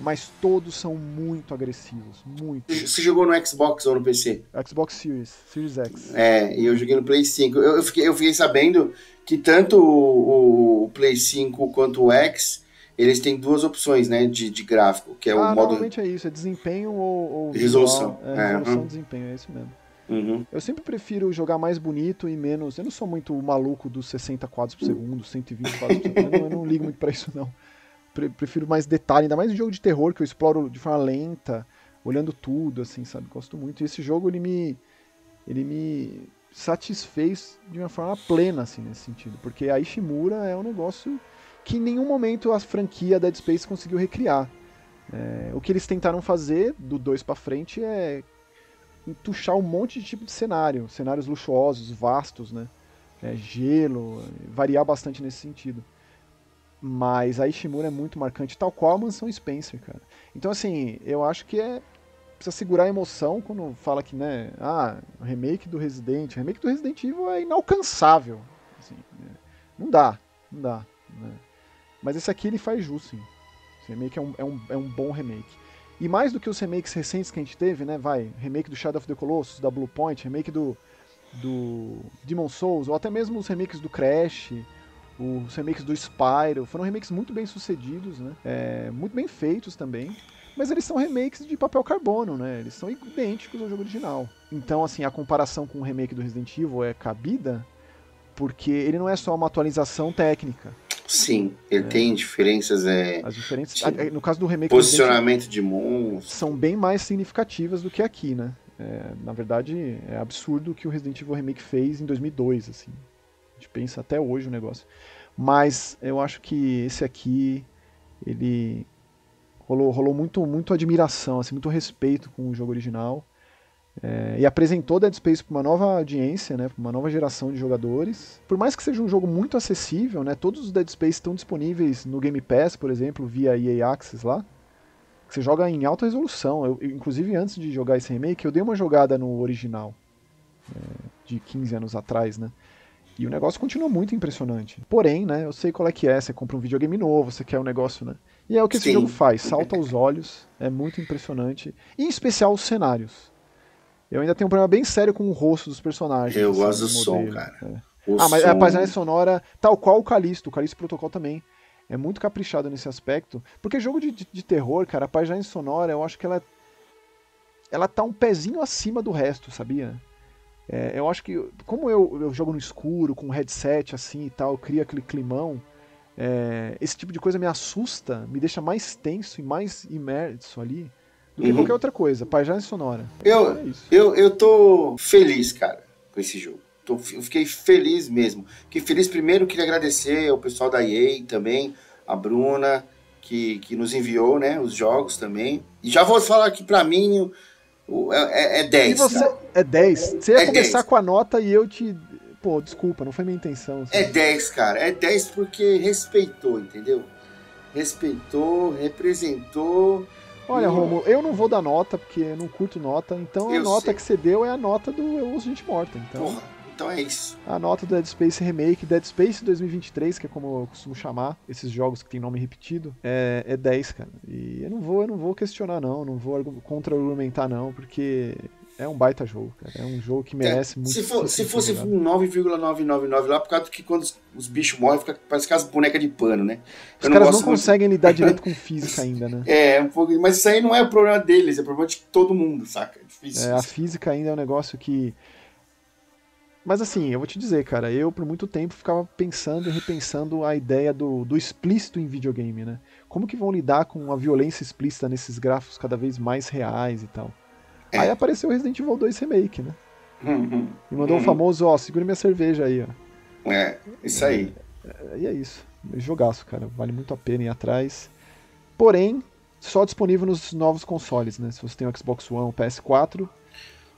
mas todos são muito agressivos, muito. Você jogou no Xbox ou no PC? Xbox Series X. E eu joguei no Play 5. Eu fiquei sabendo que tanto o Play 5 quanto o X, eles têm duas opções, né, de gráfico, que é o modo... Normalmente é isso, é desempenho ou resolução. Resolução e desempenho, é isso mesmo. Uhum. Eu sempre prefiro jogar mais bonito e menos... Eu não sou muito o maluco dos 60 quadros por segundo, 120 quadros por segundo, eu não ligo muito pra isso, não. Prefiro mais detalhe, ainda mais em jogo de terror, que eu exploro de forma lenta, olhando tudo, assim, sabe? Gosto muito. E esse jogo, ele me satisfez de uma forma plena, assim, nesse sentido. Porque a Ishimura é um negócio que em nenhum momento a franquia Dead Space conseguiu recriar. O que eles tentaram fazer do 2 pra frente é entuchar um monte de tipo de cenário, cenários luxuosos, vastos, né? Gelo, variar bastante nesse sentido. Mas a Ishimura é muito marcante, tal qual a Mansão Spencer, cara. Então, assim, eu acho que precisa segurar a emoção quando fala que, né, o remake do Resident Evil é inalcançável. Assim, né? Não dá. Né? Mas esse aqui ele faz jus, sim. Esse remake é um bom remake. E mais do que os remakes recentes que a gente teve, né, remake do Shadow of the Colossus, da Bluepoint, remake do Demon's Souls, ou até mesmo os remakes do Crash, os remakes do Spyro, foram remakes muito bem sucedidos, né, muito bem feitos também, mas eles são remakes de papel carbono, né, eles são idênticos ao jogo original. Então, assim, a comparação com o remake do Resident Evil é cabida, porque ele não é só uma atualização técnica. Sim, ele tem diferenças. As diferenças, no caso do remake posicionamento de monstros são bem mais significativas do que aqui, né? Na verdade, é absurdo o que o Resident Evil Remake fez em 2002, assim. A gente pensa até hoje o negócio. Mas eu acho que esse aqui, ele rolou muito admiração, assim, muito respeito com o jogo original. E apresentou Dead Space para uma nova audiência, né, para uma nova geração de jogadores. Por mais que seja um jogo muito acessível, né, todos os Dead Space estão disponíveis no Game Pass, por exemplo, via EA Access lá. Você joga em alta resolução. Inclusive, antes de jogar esse remake, eu dei uma jogada no original, de 15 anos atrás, né? E o negócio continua muito impressionante. Porém, né, eu sei qual é que é. Você compra um videogame novo, você quer um negócio, né? E é o que esse jogo faz. Salta aos olhos, é muito impressionante. E, em especial, os cenários. Eu ainda tenho um problema bem sério com o rosto dos personagens. Eu gosto do som, cara. Mas a paisagem sonora, tal qual o Callisto Protocol também, é muito caprichado nesse aspecto. Porque jogo de terror, cara, a paisagem sonora, eu acho que ela tá um pezinho acima do resto, sabia? Eu acho que, como eu jogo no escuro, com um headset assim e tal, cria aquele climão, esse tipo de coisa me assusta, me deixa mais tenso e mais imerso ali do que qualquer outra coisa, paisagem sonora. Eu tô feliz, cara, com esse jogo. Eu fiquei feliz mesmo. Fiquei feliz primeiro, queria agradecer ao pessoal da EA também, a Bruna, que nos enviou, né, os jogos também. E já vou falar que pra mim é 10. E você, é 10. Você ia começar 10. Com a nota e eu te... Pô, desculpa, não foi minha intenção. Assim. É 10, cara. É 10 porque respeitou, entendeu? Respeitou, representou... Olha, Romulo, eu não vou dar nota, porque eu não curto nota, então a nota que você deu é a nota do Eu Ouço Gente Morta. Então, porra, então é isso. A nota do Dead Space Remake, Dead Space 2023, que é como eu costumo chamar esses jogos que tem nome repetido, é 10, cara. E eu não vou questionar não vou contra-argumentar não, porque é um baita jogo, cara. É um jogo que merece muito. Se fosse um 9,999 lá, por causa que quando os bichos morrem, parece que as bonecas de pano, né? Os caras não conseguem lidar direito com física ainda, né? Um pouco. Mas isso aí não é o problema deles, é o problema de todo mundo, saca? É difícil. A física ainda é um negócio que... Mas assim, eu vou te dizer, cara, eu por muito tempo ficava pensando e repensando a ideia do explícito em videogame, né? Como que vão lidar com a violência explícita nesses gráficos cada vez mais reais e tal? Aí apareceu o Resident Evil 2 Remake, né? E mandou o famoso, segura minha cerveja aí, ó. Isso aí. E é isso. Jogaço, cara. Vale muito a pena ir atrás. Porém, só disponível nos novos consoles, né? Se você tem o Xbox One, o PS4.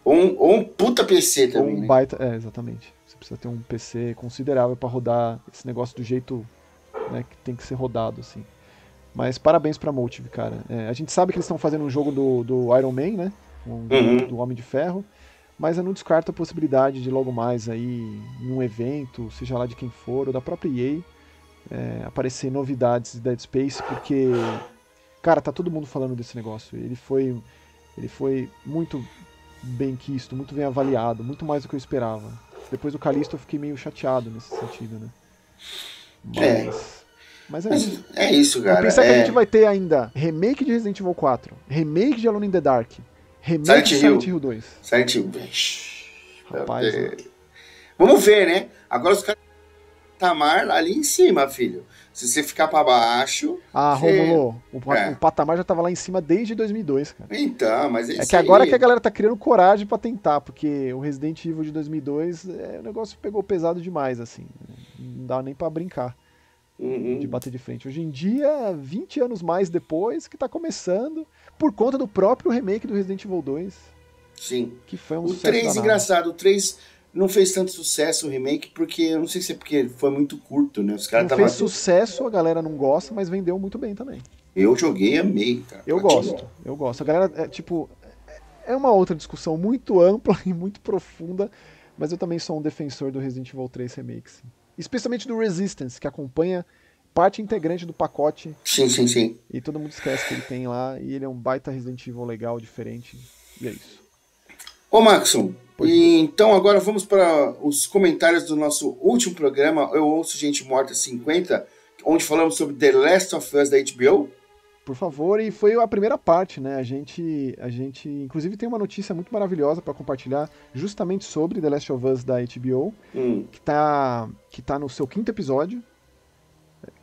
Ou um puta PC também, ou um baita... exatamente. Você precisa ter um PC considerável pra rodar esse negócio do jeito, né, que tem que ser rodado, assim. Mas parabéns pra Motive, cara. A gente sabe que eles estão fazendo um jogo do Iron Man, né? Do Homem de Ferro, mas eu não descarto a possibilidade de logo mais aí em um evento, seja lá de quem for, ou da própria EA, aparecer novidades de Dead Space, porque, cara, tá todo mundo falando desse negócio. Ele foi muito bem quisto, muito bem avaliado, muito mais do que eu esperava. Depois do Callisto eu fiquei meio chateado nesse sentido, né? Mas é isso. É isso, cara. E pensar que a gente vai ter ainda remake de Resident Evil 4, remake de Alone in the Dark, remake de Silent Hill 2. Silent Hill. Rapaz. Vamos ver, né? Agora os caras patamar ali em cima, filho. Se você ficar pra baixo... Romulo, o patamar já tava lá em cima desde 2002, cara. Então, mas é que agora que a galera tá criando coragem pra tentar, porque o Resident Evil de 2002, o negócio pegou pesado demais, assim. Não dá nem pra brincar. de bater de frente. Hoje em dia, 20 anos mais depois, que tá começando, por conta do próprio remake do Resident Evil 2. Sim. Que foi um O sucesso 3, danado. engraçado, o 3 não fez tanto sucesso o remake, porque, eu não sei se é porque foi muito curto, né? Os caras Não fez sucesso, a galera não gosta, mas vendeu muito bem também. Eu joguei e amei, cara. Eu gosto. A galera, é uma outra discussão muito ampla e muito profunda, mas eu também sou um defensor do Resident Evil 3 Remake, sim. Especialmente do Resistance, que acompanha parte integrante do pacote. Sim. E todo mundo esquece que ele tem lá, e ele é um baita Resident Evil legal, diferente, e é isso. Ô, Maxon, então agora vamos para os comentários do nosso último programa, Eu Ouço Gente Morta 50, onde falamos sobre The Last of Us da HBO. Por favor, e foi a primeira parte, né? A gente inclusive tem uma notícia muito maravilhosa para compartilhar justamente sobre The Last of Us da HBO, que tá no seu quinto episódio.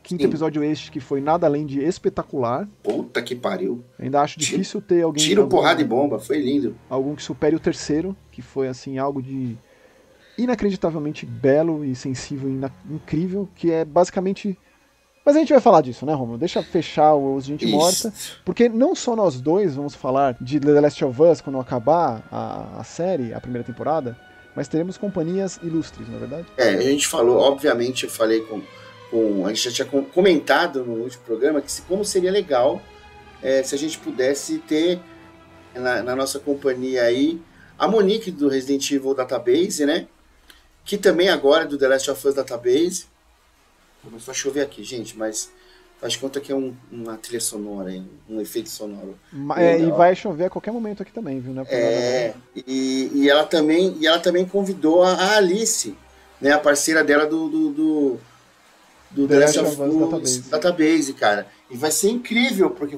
Quinto episódio este que foi nada além de espetacular. Puta que pariu. Ainda acho difícil ter alguém... Tiro, porrada e bomba, foi lindo. Algum que supere o terceiro, que foi assim algo de inacreditavelmente belo e sensível e incrível, que é basicamente... Mas a gente vai falar disso, né, Romulo? Deixa fechar o Gente Morta, porque não só nós dois vamos falar de The Last of Us quando acabar a série, a primeira temporada, mas teremos companhias ilustres, não é verdade? A gente falou, obviamente, eu falei a gente já tinha comentado no último programa que como seria legal se a gente pudesse ter na nossa companhia aí a Monique do Resident Evil Database, né? Que também agora é do The Last of Us Database. Começou a chover aqui, gente, mas faz conta que é uma trilha sonora, um efeito sonoro. E vai chover a qualquer momento aqui também, viu? Né? E ela também convidou a Alice, né? A parceira dela do The Last of Us Database, cara. E vai ser incrível, porque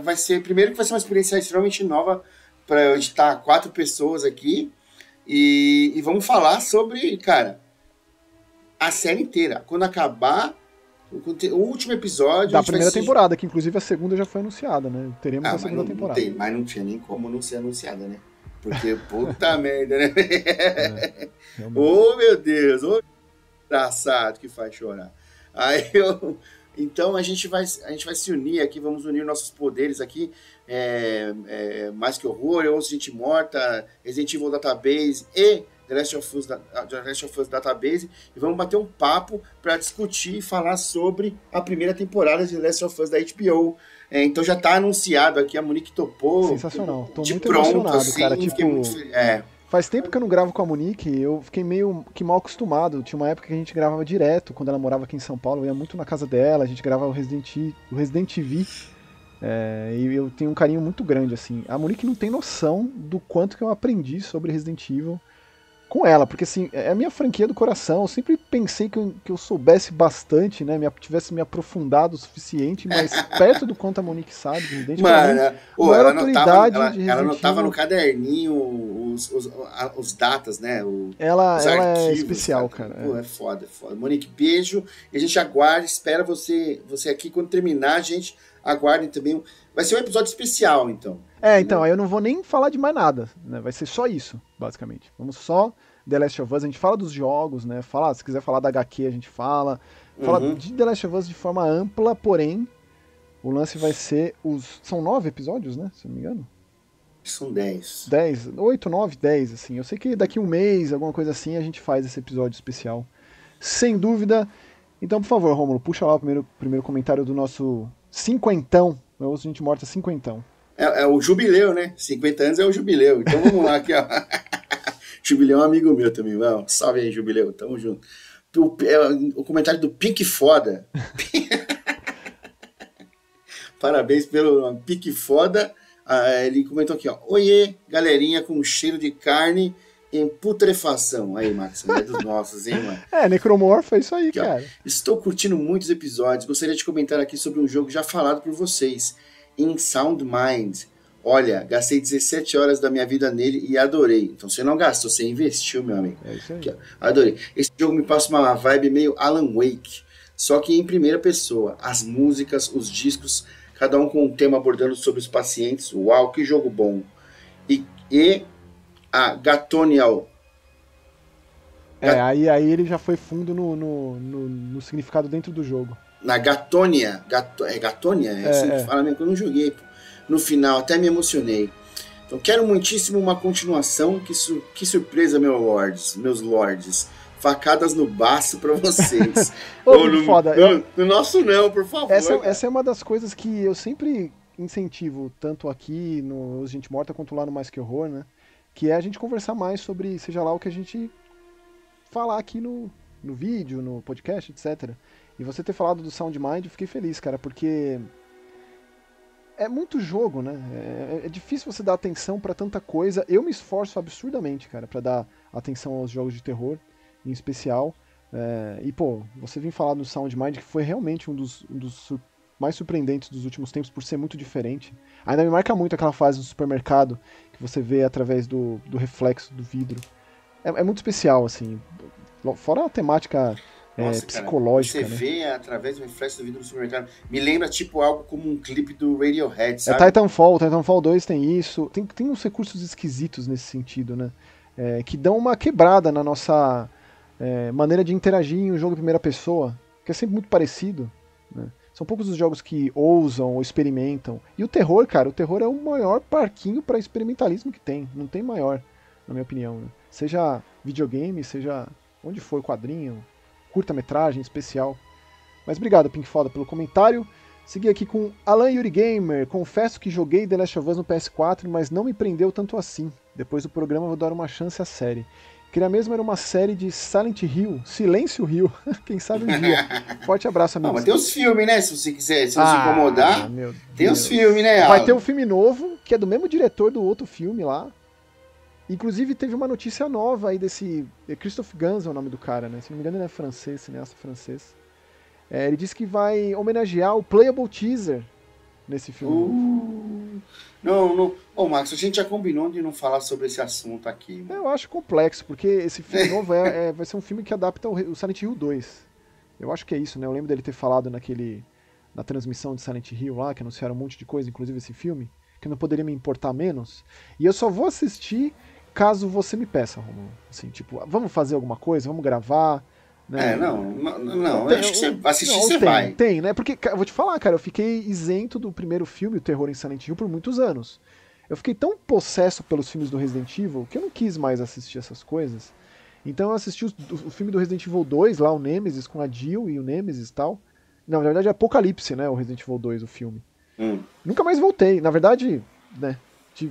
vai ser uma experiência extremamente nova para editar 4 pessoas aqui. E vamos falar sobre, cara, a série inteira. Quando acabar o último episódio... Da primeira temporada, que inclusive a segunda já foi anunciada, né? Teremos a segunda temporada. Mas não tinha nem como não ser anunciada, né? Porque, puta merda, né? Meu Deus! Engraçado que faz chorar. Então a gente vai se unir aqui, vamos unir nossos poderes aqui, Mais Que Horror, Eu Ouço Gente Morta, Resident Evil Database e The Last of Us Database, e vamos bater um papo para discutir e falar sobre a primeira temporada de The Last of Us da HBO. Então já está anunciado aqui, a Monique topou. Sensacional, tô muito emocionado, assim, cara. Faz tempo que eu não gravo com a Monique, eu fiquei meio que mal acostumado. Tinha uma época que a gente gravava direto, quando ela morava aqui em São Paulo, eu ia muito na casa dela, a gente gravava o Resident Evil, e eu tenho um carinho muito grande, assim. A Monique não tem noção do quanto que eu aprendi sobre Resident Evil com ela, porque assim, é a minha franquia do coração. Eu sempre pensei que eu soubesse bastante, né, tivesse me aprofundado o suficiente, mas perto do quanto a Monique sabe de Resident Evil, ela anotava no caderninho os datas, né, ela é especial, cara. É foda. Monique, beijo, e a gente aguarda, espera você aqui, quando terminar, a gente aguarde também, vai ser um episódio especial, então. Então, aí eu não vou nem falar de mais nada, né? Vai ser só isso, basicamente. Vamos só The Last of Us, a gente fala dos jogos, né? Se quiser falar da HQ, a gente fala de The Last of Us de forma ampla, porém, o lance vai ser são 9 episódios, né? Se eu não me engano. São 10. 8, 9, 10, assim. Eu sei que daqui um mês, alguma coisa assim, a gente faz esse episódio especial. Sem dúvida. Então, por favor, Rômulo, puxa lá o primeiro comentário do nosso cinquentão. Eu ouço Gente Morta cinquentão. É o jubileu, né? 50 anos é o jubileu. Então vamos lá aqui, ó. Jubileu é um amigo meu também. Vamos. Salve aí, Jubileu. Tamo junto. O comentário do Pink Foda. Parabéns pelo Pink Foda. Ele comentou aqui, ó. Oiê, galerinha com cheiro de carne em putrefação. Aí, Max, é dos nossos, hein, mano? Necromorph, é isso aí, aqui, cara. Estou curtindo muitos episódios. Gostaria de comentar aqui sobre um jogo já falado por vocês. In Sound Mind. Olha, gastei 17 horas da minha vida nele e adorei. Então você não gastou, você investiu, meu amigo. É isso aí. Aqui, adorei. Esse jogo me passa uma vibe meio Alan Wake, só que em primeira pessoa. As músicas, os discos, cada um com um tema abordando sobre os pacientes. Uau, que jogo bom. E a Gatonial. Aí ele já foi fundo no significado dentro do jogo. na Gatônia. É Gatônia? É assim que fala mesmo, que eu não joguei. Pô. No final, até me emocionei. Então, quero muitíssimo uma continuação. Que surpresa, meus lords. Facadas no baço pra vocês. Ô, Ou foda. No nosso não, por favor. Essa é uma das coisas que eu sempre incentivo, tanto aqui no Gente Morta quanto lá no Mais Que Horror, né? Que é a gente conversar mais sobre, seja lá o que a gente falar aqui no vídeo, no podcast, etc. E você ter falado do Sound Mind, eu fiquei feliz, cara, porque é muito jogo, né? É difícil você dar atenção pra tanta coisa. Eu me esforço absurdamente, cara, pra dar atenção aos jogos de terror, em especial. E, pô, você vem falar do Sound Mind, que foi realmente um dos mais surpreendentes dos últimos tempos, por ser muito diferente. Ainda me marca muito aquela fase no supermercado, que você vê através do reflexo do vidro. É muito especial, assim. Fora a temática psicológica. Cara, você vê através do reflexo do vidro no supermercado. Me lembra, tipo, algo como um clipe do Radiohead, sabe? Titanfall 2 tem isso. Tem uns recursos esquisitos nesse sentido, né? Que dão uma quebrada na nossa maneira de interagir em um jogo em primeira pessoa, que é sempre muito parecido, né? São poucos os jogos que ousam ou experimentam. E o terror, cara, o terror é o maior parquinho para experimentalismo que tem. Não tem maior, na minha opinião, né? Seja videogame, seja onde for, quadrinho, curta-metragem, especial. Mas obrigado, Pink Foda, pelo comentário. Segui aqui com Alan Yuri Gamer. Confesso que joguei The Last of Us no PS4, mas não me prendeu tanto assim. Depois do programa vou dar uma chance à série. Queria mesmo era uma série de Silent Hill, Silêncio Hill. Quem sabe um dia. Forte abraço, amigo. Mas tem os filmes, né? Se você quiser, se você incomodar, tem os filmes, né? Vai ter um filme novo, que é do mesmo diretor do outro filme lá. Inclusive teve uma notícia nova aí desse... Christophe Gans é o nome do cara, né? Se não me engano ele é francês, cineasta francês. Ele disse que vai homenagear o Playable Teaser nesse filme. Não. Ô, Max, a gente já combinou de não falar sobre esse assunto aqui. Eu acho complexo, porque esse filme novo vai ser um filme que adapta o Silent Hill 2. Eu acho que é isso, né? Eu lembro dele ter falado na transmissão de Silent Hill lá, que anunciaram um monte de coisa, inclusive esse filme, que eu não poderia me importar menos. E eu só vou assistir caso você me peça, Romulo. Assim, tipo, vamos fazer alguma coisa, vamos gravar... Né? Não, eu acho que você assistir, você vai. Tem, né? Porque, eu vou te falar, cara, eu fiquei isento do primeiro filme, o Terror em Silent Hill, por muitos anos. Eu fiquei tão possesso pelos filmes do Resident Evil que eu não quis mais assistir essas coisas. Então eu assisti o filme do Resident Evil 2, lá o Nemesis, com a Jill e o Nemesis e tal. Não, na verdade é Apocalipse, né, o Resident Evil 2, o filme. Nunca mais voltei. Na verdade, né,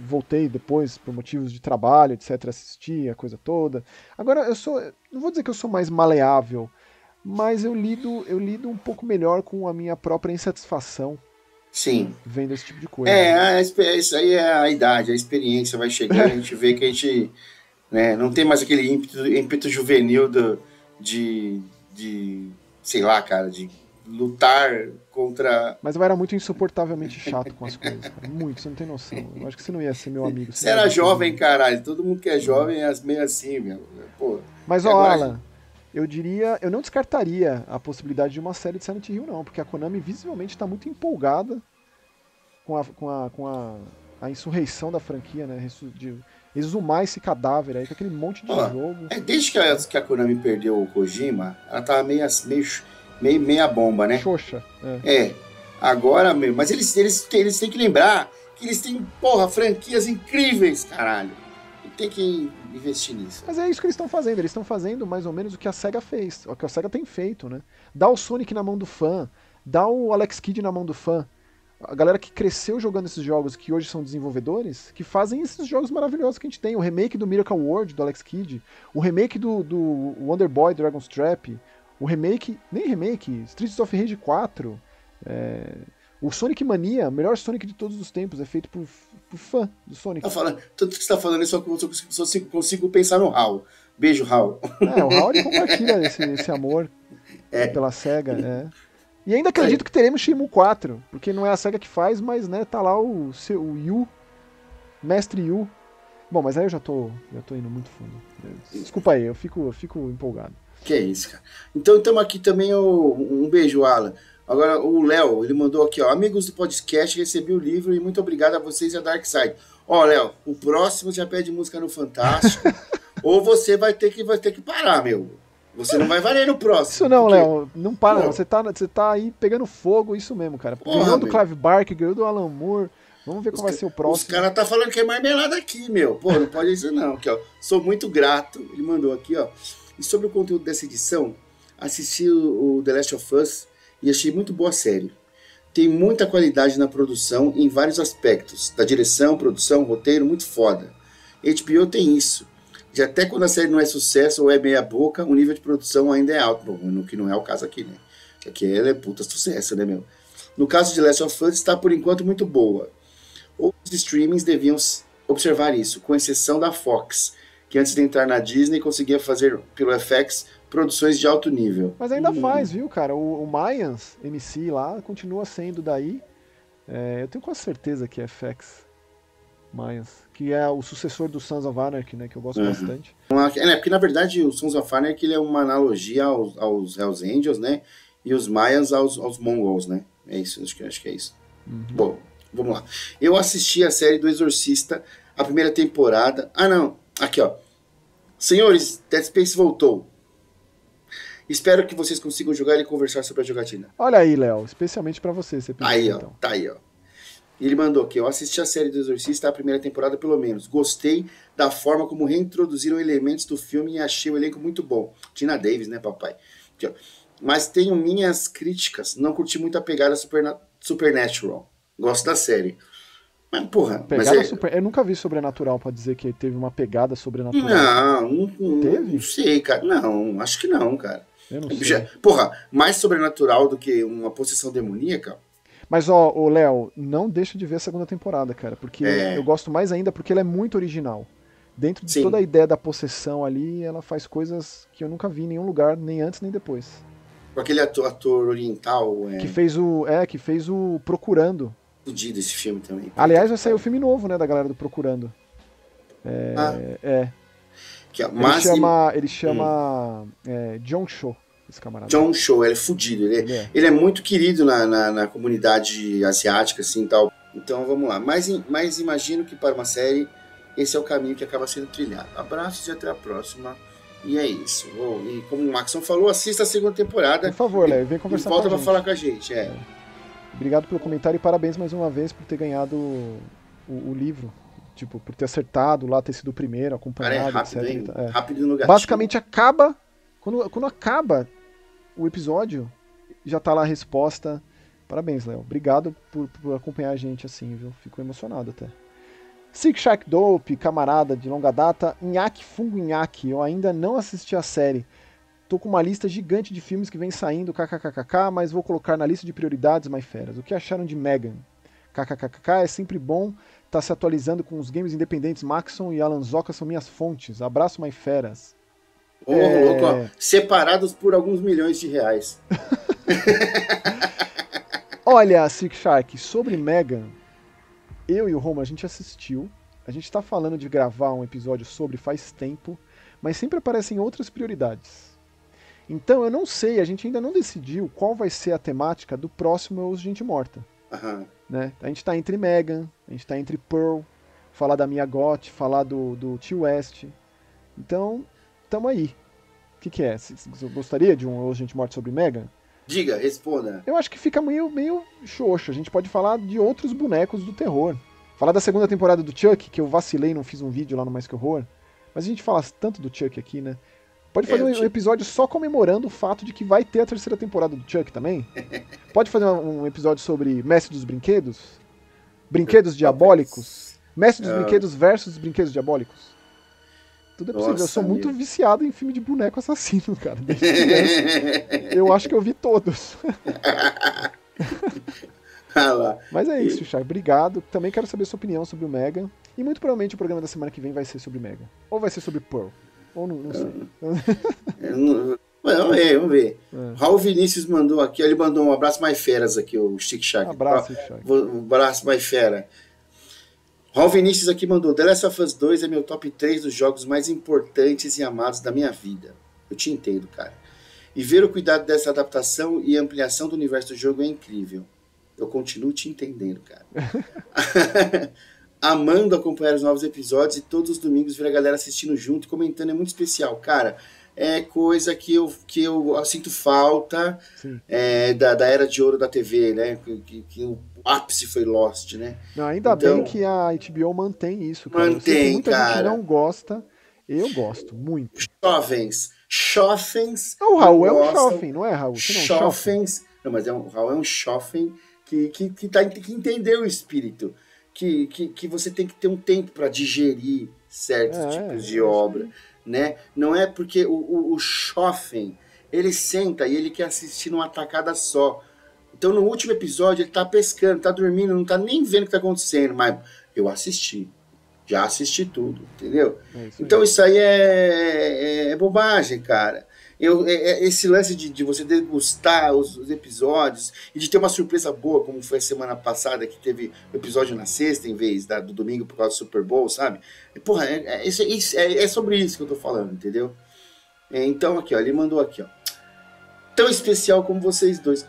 voltei depois por motivos de trabalho, etc, assistir a coisa toda. Agora não vou dizer que eu sou mais maleável, mas eu lido um pouco melhor com a minha própria insatisfação. Sim. Vendo esse tipo de coisa. Isso aí é a idade, a experiência vai chegando, a gente vê que a gente, né, não tem mais aquele ímpeto juvenil de sei lá, cara, de lutar contra... Mas eu era muito insuportavelmente chato com as coisas, cara. Muito, você não tem noção. Eu acho que você não ia ser meu amigo. Você era jovem, caralho. Todo mundo que é jovem é meio assim, meu. Pô. Mas, ó, Alan, eu não descartaria a possibilidade de uma série de Silent Hill, não, porque a Konami visivelmente está muito empolgada com a insurreição da franquia, né? De exumar esse cadáver aí, com aquele monte de jogo. Desde que a Konami perdeu o Kojima, ela tava meio meia bomba, né? Xoxa. Agora, meu, mas eles têm que lembrar que eles têm, franquias incríveis, caralho. E tem que investir nisso. Mas é isso que eles estão fazendo. Eles estão fazendo mais ou menos o que a SEGA fez, o que a SEGA tem feito, né? Dá o Sonic na mão do fã, dá o Alex Kidd na mão do fã. A galera que cresceu jogando esses jogos, que hoje são desenvolvedores, que fazem esses jogos maravilhosos que a gente tem. O remake do Miracle World, do Alex Kidd, o remake do Wonder Boy, do Dragon's Trap, o remake, Streets of Rage 4, o Sonic Mania, o melhor Sonic de todos os tempos, é feito por fã do Sonic. Tudo que você está falando, eu só consigo pensar no Hal. Beijo, Hal. O Hal ele compartilha esse amor pela SEGA. E ainda acredito que teremos Shenmue 4, porque não é a SEGA que faz, mas né, tá lá o Yu, Mestre Yu. Bom, mas aí eu já tô indo muito fundo. Desculpa aí, eu fico empolgado. Que é isso, cara. Então temos aqui também um beijo, Alan. Agora o Léo, ele mandou aqui, ó. Amigos do podcast, recebi o livro e muito obrigado a vocês e a Darkside. Ó, Léo, o próximo já pede música no Fantástico. Ou você vai ter que parar, meu. Você não vai valer no próximo. Isso não, porque... Léo. Não para, Pô. não. Você tá aí pegando fogo, isso mesmo, cara. Porra, Ganhou do meu. Clive Barker, ganhou do Alan Moore. Vamos ver qual vai ser o Os próximo. caras tá falando que é marmelada aqui, meu. Pô, não pode dizer não. Aqui, ó. Sou muito grato. Ele mandou aqui, ó. E sobre o conteúdo dessa edição, assisti o The Last of Us e achei muito boa a série. Tem muita qualidade na produção em vários aspectos. Da direção, produção, roteiro, muito foda. HBO tem isso. E até quando a série não é sucesso ou é meia boca, o nível de produção ainda é alto. Bom, que não é o caso aqui, né? Aqui ela é puta sucesso, né, meu? No caso de Last of Us, está por enquanto muito boa. Outros streamings deviam observar isso, com exceção da Fox, que antes de entrar na Disney conseguia fazer pelo FX produções de alto nível. Mas ainda faz, viu, cara? O Mayans, MC lá, continua sendo daí. Eu tenho quase certeza que é FX. Mayans, que é o sucessor do Sons of Anarchy, né? Que eu gosto bastante. Porque na verdade o Sons of Anarchy ele é uma analogia aos Hells Angels, né? E os Mayans aos Mongols, né? É isso, acho que é isso. Bom, vamos lá. Eu assisti a série do Exorcista, a primeira temporada. Ah, não. Aqui, ó. Senhores, Dead Space voltou. Espero que vocês consigam jogar e conversar sobre a jogatina. Olha aí, Léo, especialmente pra você. Aí, ó. Então. Tá aí, ó. E ele mandou aqui, eu assisti a série do Exorcista, a primeira temporada pelo menos. Gostei da forma como reintroduziram elementos do filme e achei o elenco muito bom. Tina Davis, né, papai? Aqui, ó. Mas tenho minhas críticas. Não curti muito a pegada Supernatural. Gosto da série. Mas, porra... Eu nunca vi Sobrenatural pra dizer que teve uma pegada sobrenatural. Não teve? Não sei, cara. Não, acho que não, cara. Eu não sei. Porra, mais sobrenatural do que uma possessão demoníaca... Mas, ó, o Léo, não deixa de ver a segunda temporada, cara, porque eu gosto mais ainda porque ela é muito original. Dentro de toda a ideia da possessão ali, ela faz coisas que eu nunca vi em nenhum lugar, nem antes nem depois. Com aquele ator oriental... Que fez o Procurando. Fudido esse filme também. Aliás, vai sair o filme novo, né, da galera do Procurando. Ele chama John Cho. Esse camarada. John Cho, ele é fudido. Ele é muito querido na comunidade asiática, assim, tal. Então, vamos lá. Mas imagino que para uma série, esse é o caminho que acaba sendo trilhado. Abraços e até a próxima. E é isso. E como o Maxon falou, assista a segunda temporada. Por favor, Léo, vem conversar com a gente. Volta pra falar com a gente, Obrigado pelo comentário e parabéns mais uma vez por ter ganhado o livro. Tipo, por ter acertado lá, ter sido o primeiro, acompanhado, rápido, etc. Rápido no gatilho. Basicamente acaba... Quando acaba o episódio, já tá lá a resposta. Parabéns, Léo. Obrigado por acompanhar a gente assim, viu? Fico emocionado até. Sick Shark Dope, camarada de longa data. Nhaque Fungo Nhaque. Eu ainda não assisti a série. Tô com uma lista gigante de filmes que vem saindo, kkkk, mas vou colocar na lista de prioridades, my feras. O que acharam de Megan? Kkkk, é sempre bom estar se atualizando com os games independentes. Maxon e Alan Zoca são minhas fontes. Abraço, my feras. Louco, ó. Separados por alguns milhões de reais. Olha, Sick Shark, sobre Megan, eu e o Roma, a gente assistiu. A gente tá falando de gravar um episódio sobre faz tempo, mas sempre aparecem outras prioridades. Então eu não sei, a gente ainda não decidiu qual vai ser a temática do próximo Os Gente Morta. Né? A gente tá entre Megan, a gente tá entre Pearl, falar da Mia Goth, falar do T-West. Então... Tamo aí. O que é? Você gostaria de um Os Gente Morta sobre Megan? Diga, responda. Eu acho que fica meio xoxo. A gente pode falar de outros bonecos do terror. Falar da segunda temporada do Chuck, que eu vacilei, não fiz um vídeo lá no Mais Que Horror. Mas a gente fala tanto do Chuck aqui, né? Pode fazer um episódio só comemorando o fato de que vai ter a terceira temporada do Chuck também. Pode fazer um episódio sobre Mestre dos Brinquedos? Brinquedos Diabólicos? Mestre dos Brinquedos versus Brinquedos Diabólicos? Tudo é possível. Nossa, eu sou muito viciado em filme de boneco assassino, cara. Desde criança. Eu acho que eu vi todos. Mas é isso, Chay. Obrigado. Também quero saber sua opinião sobre o Megan. E muito provavelmente o programa da semana que vem vai ser sobre Megan. Ou vai ser sobre Pearl. Ou não sei. Vamos ver. Raul Vinícius mandou aqui. Ele mandou um abraço mais feras aqui, o Chic Shark. Abraço, Shark. Um abraço mais fera. Raul Vinícius aqui mandou: The Last of Us 2 é meu top 3 dos jogos mais importantes e amados da minha vida. Eu te entendo, cara. E ver o cuidado dessa adaptação e ampliação do universo do jogo é incrível. Eu continuo te entendendo, cara. Amando acompanhar os novos episódios e todos os domingos ver a galera assistindo junto e comentando é muito especial. Cara, é coisa que eu sinto falta Sim. da era de ouro da TV, né? Que o ápice foi Lost, né? Não, ainda bem Então, que a HBO mantém isso, cara. Eu sei que mantém, muita gente não cara. gosta, eu gosto muito. Chofens Ah, o não Raul é um gostam. chofem, não é, Raul? Você não é um chofem? Chofens. Não, mas o Raul é um chofem que entender o espírito. Que você tem que ter um tempo para digerir certos tipos de É isso obra, aí. né? Não é porque o chofem, ele senta e ele quer assistir numa tacada só. Então, no último episódio, ele tá pescando, tá dormindo, não tá nem vendo o que tá acontecendo, mas eu assisti. Já assisti tudo, entendeu? É isso aí. Então isso aí é bobagem, cara. Esse lance de você degustar os episódios e de ter uma surpresa boa, como foi a semana passada, que teve o episódio na sexta em vez do domingo por causa do Super Bowl, sabe? Porra, é sobre isso que eu tô falando, entendeu? Então aqui, ó, ele mandou aqui, ó. Tão especial como vocês dois.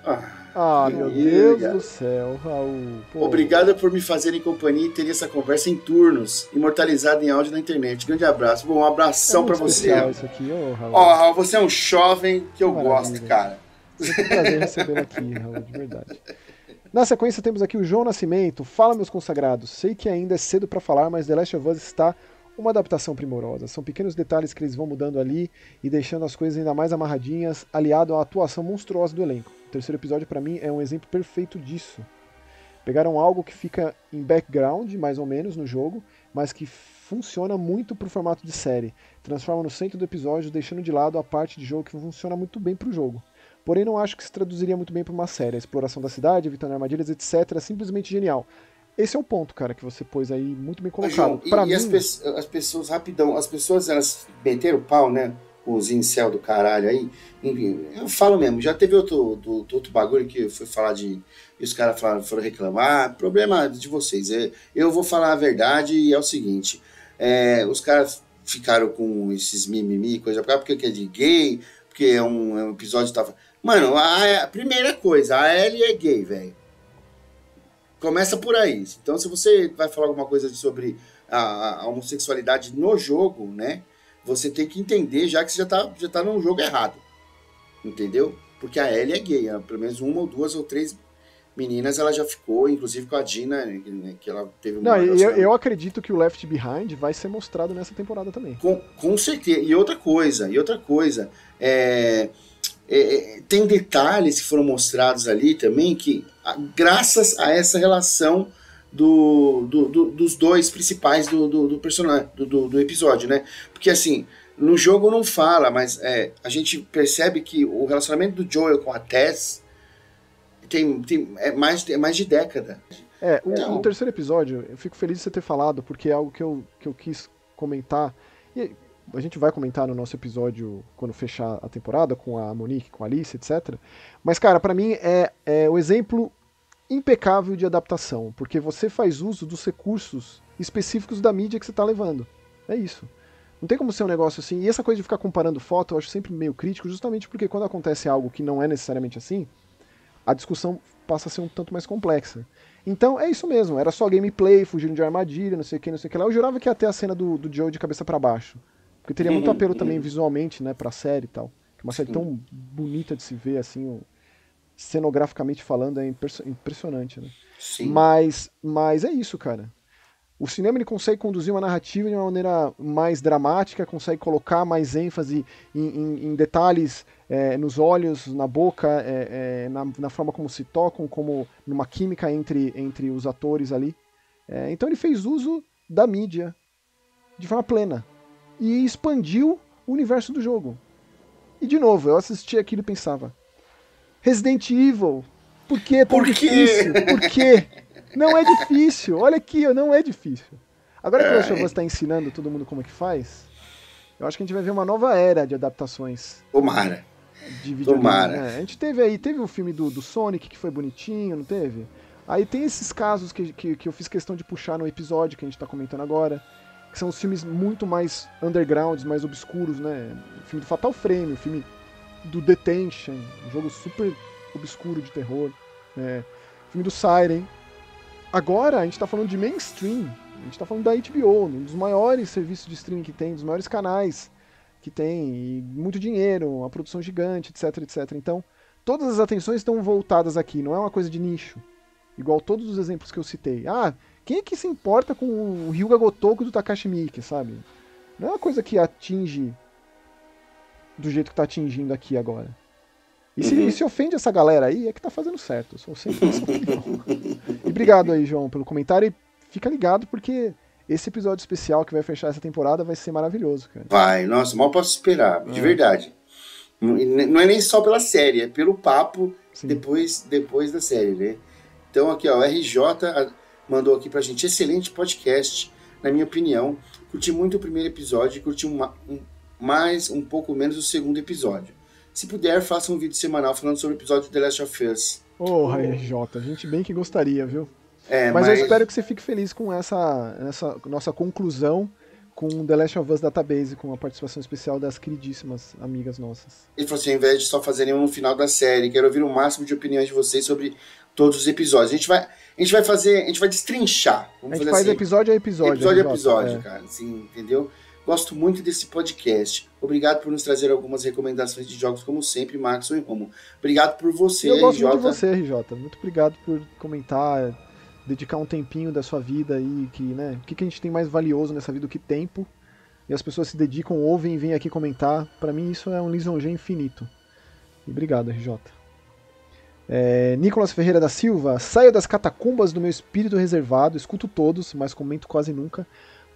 Ah, meu Deus do céu, Raul. Pô. Obrigado por me fazerem companhia e ter essa conversa em turnos, imortalizada em áudio na internet. Grande abraço. Bom, um abração pra você. Isso aqui, Raul. Ó, você é um jovem que eu gosto, cara. Sempre um prazer recebê-lo aqui, Raul, de verdade. Na sequência temos aqui o João Nascimento. Fala, meus consagrados. Sei que ainda é cedo pra falar, mas The Last of Us está uma adaptação primorosa. São pequenos detalhes que eles vão mudando ali e deixando as coisas ainda mais amarradinhas, aliado à atuação monstruosa do elenco. O terceiro episódio, pra mim, é um exemplo perfeito disso. Pegaram algo que fica em background, mais ou menos, no jogo, mas que funciona muito pro formato de série. Transforma no centro do episódio, deixando de lado a parte de jogo que funciona muito bem pro jogo. Porém, não acho que se traduziria muito bem para uma série. A exploração da cidade, evitando armadilhas, etc. é simplesmente genial. Esse é o ponto, cara, que você pôs aí muito bem colocado. João, mim... as pessoas, rapidão, as pessoas, elas meteram o pau, né? Os incel do caralho aí. Enfim, eu falo mesmo, já teve outro bagulho que foi falar de... E os caras foram reclamar. Problema de vocês. Eu vou falar a verdade e é o seguinte. Os caras ficaram com esses mimimi, coisa pra cá, porque é de gay, porque é um episódio que tava... Mano, a primeira coisa, a Ellie é gay, velho. Começa por aí. Então, se você vai falar alguma coisa sobre a homossexualidade no jogo, né? Você tem que entender já que você já tá num jogo errado. Entendeu? Porque a Ellie é gay. Pelo menos uma ou duas ou três meninas ela já ficou, inclusive com a Dina, né, que ela teve uma... Não, eu acredito que o Left Behind vai ser mostrado nessa temporada também. Com certeza. E outra coisa. Tem detalhes que foram mostrados ali também que, graças a essa relação dos dois principais do personagem, do episódio, né? Porque assim, no jogo não fala, mas a gente percebe que o relacionamento do Joel com a Tess é mais de década. O terceiro episódio, eu fico feliz de você ter falado, porque é algo que eu quis comentar. E a gente vai comentar no nosso episódio quando fechar a temporada, com a Monique, com a Alice, etc. Mas, cara, pra mim é o exemplo impecável de adaptação, porque você faz uso dos recursos específicos da mídia que você tá levando. É isso. Não tem como ser um negócio assim. E essa coisa de ficar comparando foto, eu acho sempre meio crítico, justamente porque quando acontece algo que não é necessariamente assim, a discussão passa a ser um tanto mais complexa. Então é isso mesmo, era só gameplay, fugindo de armadilha, não sei o que lá. Eu jurava que ia ter a cena do Joe de cabeça para baixo. Porque teria muito apelo também visualmente, né, pra série e tal. Uma série tão bonita de se ver, assim, cenograficamente falando, é impressionante, né? Sim. Mas é isso, cara. O cinema ele consegue conduzir uma narrativa de uma maneira mais dramática, consegue colocar mais ênfase em detalhes nos olhos, na boca, na forma como se tocam, como numa química entre os atores ali. Então ele fez uso da mídia de forma plena e expandiu o universo do jogo. E de novo, eu assistia aquilo e pensava: Resident Evil, por que é tão difícil? Por quê? Não é difícil, olha aqui, não é difícil. Agora que o Last of Us está ensinando todo mundo como é que faz, eu acho que a gente vai ver uma nova era de adaptações. Tomara. De videogame. Tomara. A gente teve o filme do Sonic, que foi bonitinho, não teve? Aí tem esses casos que eu fiz questão de puxar no episódio que a gente está comentando agora, que são os filmes muito mais undergrounds, mais obscuros, né? O filme do Fatal Frame, o filme do Detention, um jogo super obscuro de terror, o filme do Siren. Agora a gente tá falando de mainstream, a gente tá falando da HBO, um dos maiores serviços de streaming que tem, dos maiores canais que tem, e muito dinheiro, uma produção gigante, etc, etc. Então, todas as atenções estão voltadas aqui, não é uma coisa de nicho. Igual todos os exemplos que eu citei. Ah, quem é que se importa com o Ryuga Gotoku do Takashi Miike, sabe? Não é uma coisa que atinge do jeito que tá atingindo aqui agora. E se ofende essa galera aí, é que tá fazendo certo. Eu sou sempre dessa opinião. E obrigado aí, João, pelo comentário. E fica ligado, porque esse episódio especial que vai fechar essa temporada vai ser maravilhoso, cara. Vai, nossa, mal posso esperar, de verdade. Não é nem só pela série, é pelo papo depois da série, né? Então aqui, ó, o RJ mandou aqui pra gente, excelente podcast, na minha opinião. Curti muito o primeiro episódio e curti um pouco menos o segundo episódio. Se puder, faça um vídeo semanal falando sobre o episódio de The Last of Us. RJ, a gente bem que gostaria, viu? Mas eu espero que você fique feliz com essa nossa conclusão com The Last of Us Database, com a participação especial das queridíssimas amigas nossas. Ele falou assim, ao invés de só fazerem um no final da série, quero ouvir o máximo de opiniões de vocês sobre todos os episódios. A gente vai destrinchar. A gente faz assim, episódio a episódio. Episódio a episódio, cara. Assim, entendeu? Gosto muito desse podcast. Obrigado por nos trazer algumas recomendações de jogos, como sempre, Maxon e Romo. Obrigado por você, RJ. Eu gosto muito de você, RJ. Muito obrigado por comentar, dedicar um tempinho da sua vida aí, que, né, o que a gente tem mais valioso nessa vida do que tempo, e as pessoas se dedicam, ouvem e vêm aqui comentar. Pra mim isso é um lisonjeio infinito. E obrigado, RJ. Nicolas Ferreira da Silva, saio das catacumbas do meu espírito reservado, escuto todos, mas comento quase nunca,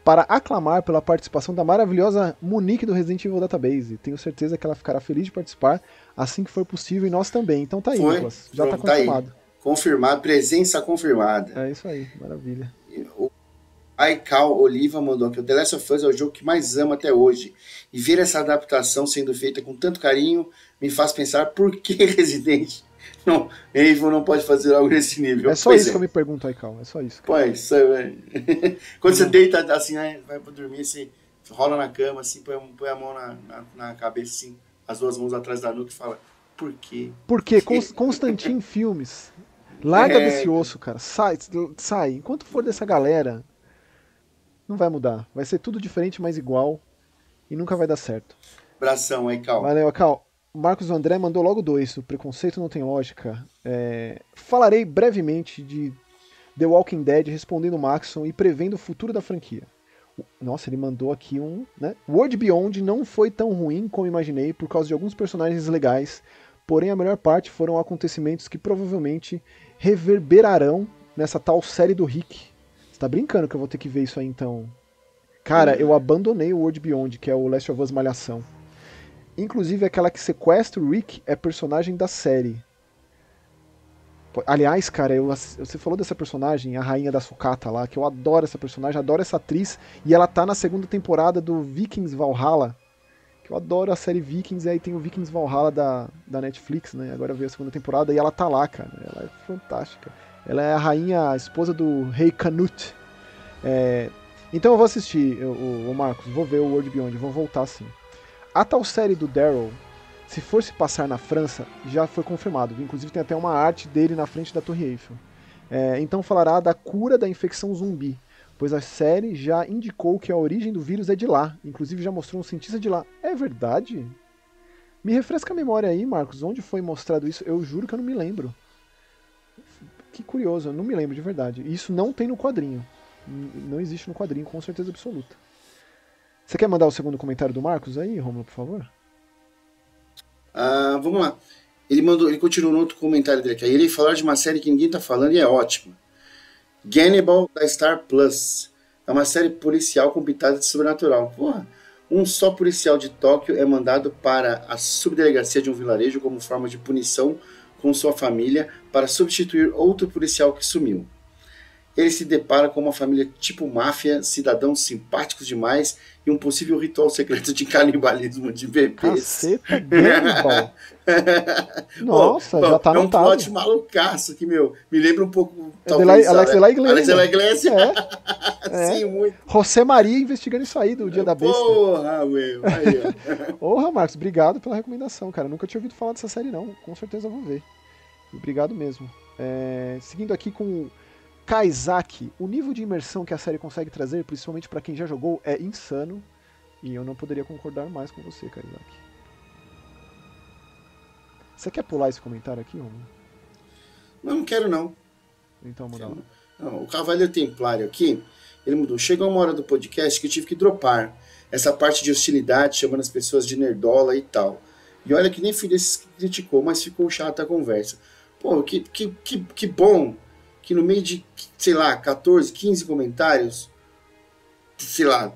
para aclamar pela participação da maravilhosa Monique do Resident Evil Database. Tenho certeza que ela ficará feliz de participar assim que for possível, e nós também. Então tá aí, Nicolas. Já tá confirmado. Confirmado, presença confirmada. É isso aí, maravilha. O Aikal Oliva mandou que o The Last of Us é o jogo que mais amo até hoje. E ver essa adaptação sendo feita com tanto carinho me faz pensar por que Resident Evil não pode fazer algo nesse nível. É só isso que eu me pergunto, Aikal. É só isso. Pois, quando você deita assim, né, vai pra dormir, você rola na cama, assim, põe a mão na cabeça, assim, as duas mãos atrás da nuca e fala, por quê? Porque Constantin Filmes. Larga desse osso, cara. Sai. Enquanto for dessa galera, não vai mudar. Vai ser tudo diferente, mas igual. E nunca vai dar certo. Abração aí, Cal. Valeu, Cal. Marcos André mandou logo 2. O preconceito não tem lógica. Falarei brevemente de The Walking Dead, respondendo o Maxon e prevendo o futuro da franquia. Nossa, ele mandou aqui né? World Beyond não foi tão ruim como imaginei por causa de alguns personagens legais, porém a melhor parte foram acontecimentos que provavelmente reverberarão nessa tal série do Rick. Você tá brincando que eu vou ter que ver isso aí então? Cara, eu abandonei o World Beyond, que é o Last of Us Malhação. Inclusive aquela que sequestra o Rick é personagem da série. Aliás, cara, você falou dessa personagem, a rainha da sucata lá, que eu adoro essa personagem, adoro essa atriz, e ela tá na segunda temporada do Vikings Valhalla, que eu adoro a série Vikings, e aí tem o Vikings Valhalla da Netflix, né, agora veio a segunda temporada, e ela tá lá, cara, ela é fantástica. Ela é a rainha, a esposa do rei Canute. Então eu vou assistir, o Marcos, vou ver o World Beyond, vou voltar sim. A tal série do Daryl, se for se passar na França, já foi confirmado. Inclusive tem até uma arte dele na frente da Torre Eiffel. Então falará da cura da infecção zumbi, pois a série já indicou que a origem do vírus é de lá. Inclusive já mostrou um cientista de lá. É verdade? Me refresca a memória aí, Marcos. Onde foi mostrado isso? Eu juro que eu não me lembro. Que curioso, eu não me lembro de verdade. Isso não tem no quadrinho. Não existe no quadrinho, com certeza absoluta. Você quer mandar o segundo comentário do Marcos aí, Romulo, por favor? Vamos lá. Ele continuou no outro comentário dele aqui. Irei falar de uma série que ninguém tá falando e é ótima. Gannibal da Star Plus. É uma série policial com pitadas de sobrenatural. Porra, um só policial de Tóquio é mandado para a subdelegacia de um vilarejo como forma de punição com sua família para substituir outro policial que sumiu. Ele se depara com uma família tipo máfia, cidadãos simpáticos demais e um possível ritual secreto de canibalismo de bebês. Caceta, Gannibal. Nossa, já tá anotado. É um plot malucaço que, me lembra um pouco... Talvez, Alex de la Iglesia. Sim, muito. José Maria investigando isso aí do Dia da Besta. Porra, meu. Porra, Marcos, obrigado pela recomendação, cara. Nunca tinha ouvido falar dessa série, não. Com certeza eu vou ver. Obrigado mesmo. Seguindo aqui com... Kaizaki, o nível de imersão que a série consegue trazer, principalmente para quem já jogou, é insano. E eu não poderia concordar mais com você, Karizak. Você quer pular esse comentário aqui, Romulo? Não quero não. Então, manda lá. Não, o Cavaleiro Templário aqui, ele mudou. Chegou uma hora do podcast que eu tive que dropar essa parte de hostilidade, chamando as pessoas de nerdola e tal. E olha que nem fui desses que criticou, mas ficou chata a conversa. Pô, que bom que no meio de, sei lá, 14, 15 comentários, sei lá,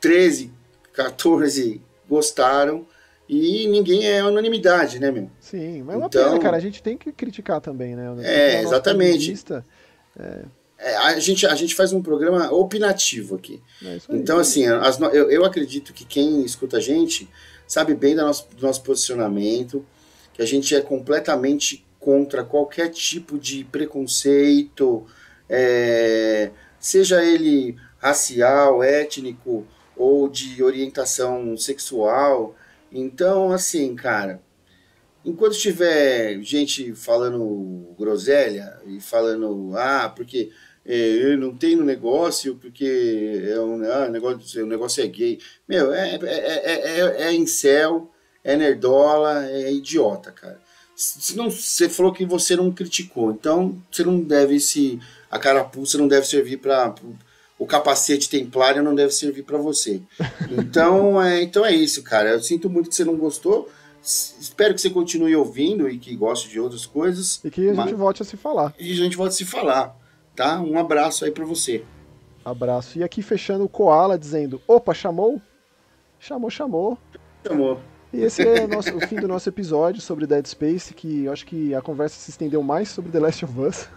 13, 14 gostaram e ninguém é unanimidade, né, meu? Sim, mas é uma pena, cara. A gente tem que criticar também, né? Exatamente. A gente faz um programa opinativo aqui. Então, assim, eu acredito que quem escuta a gente sabe bem do nosso posicionamento, que a gente é completamente contra qualquer tipo de preconceito, seja ele racial, étnico ou de orientação sexual. Então, assim, cara, enquanto tiver gente falando groselha e falando, porque não tem no negócio, porque o negócio é gay. Meu, é incel, é nerdola, é idiota, cara. Você falou que você não criticou, então você não deve a carapuça não deve servir para o capacete templário não deve servir para você. Então é isso, cara. Eu sinto muito que você não gostou. Espero que você continue ouvindo e que goste de outras coisas. E que a gente volte a se falar. E a gente volte a se falar, tá? Um abraço aí para você. Abraço. E aqui fechando o Koala dizendo, opa, chamou? Chamou. E esse é o fim do nosso episódio sobre Dead Space, que eu acho que a conversa se estendeu mais sobre The Last of Us.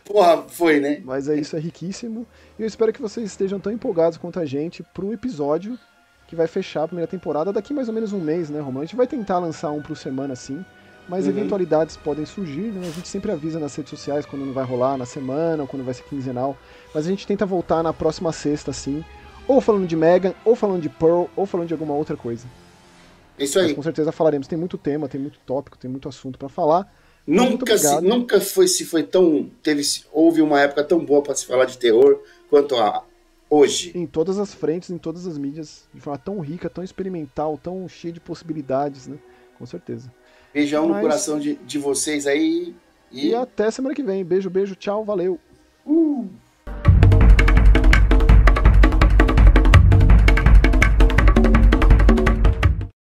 Porra, foi, né? Mas isso é riquíssimo. E eu espero que vocês estejam tão empolgados quanto a gente pro episódio que vai fechar a primeira temporada daqui mais ou menos um mês, né, Romano? A gente vai tentar lançar um por semana, sim, mas eventualidades podem surgir, né? A gente sempre avisa nas redes sociais quando não vai rolar na semana, ou quando vai ser quinzenal, mas a gente tenta voltar na próxima sexta, assim, ou falando de Megan, ou falando de Pearl, ou falando de alguma outra coisa. Isso aí. Mas com certeza falaremos, tem muito tema, tem muito tópico, tem muito assunto pra falar. Nunca houve uma época tão boa para se falar de terror quanto hoje. Em todas as frentes, em todas as mídias, de forma tão rica, tão experimental, tão cheia de possibilidades, né? Com certeza. Beijão no coração de vocês aí. E até semana que vem. Beijo, tchau, valeu.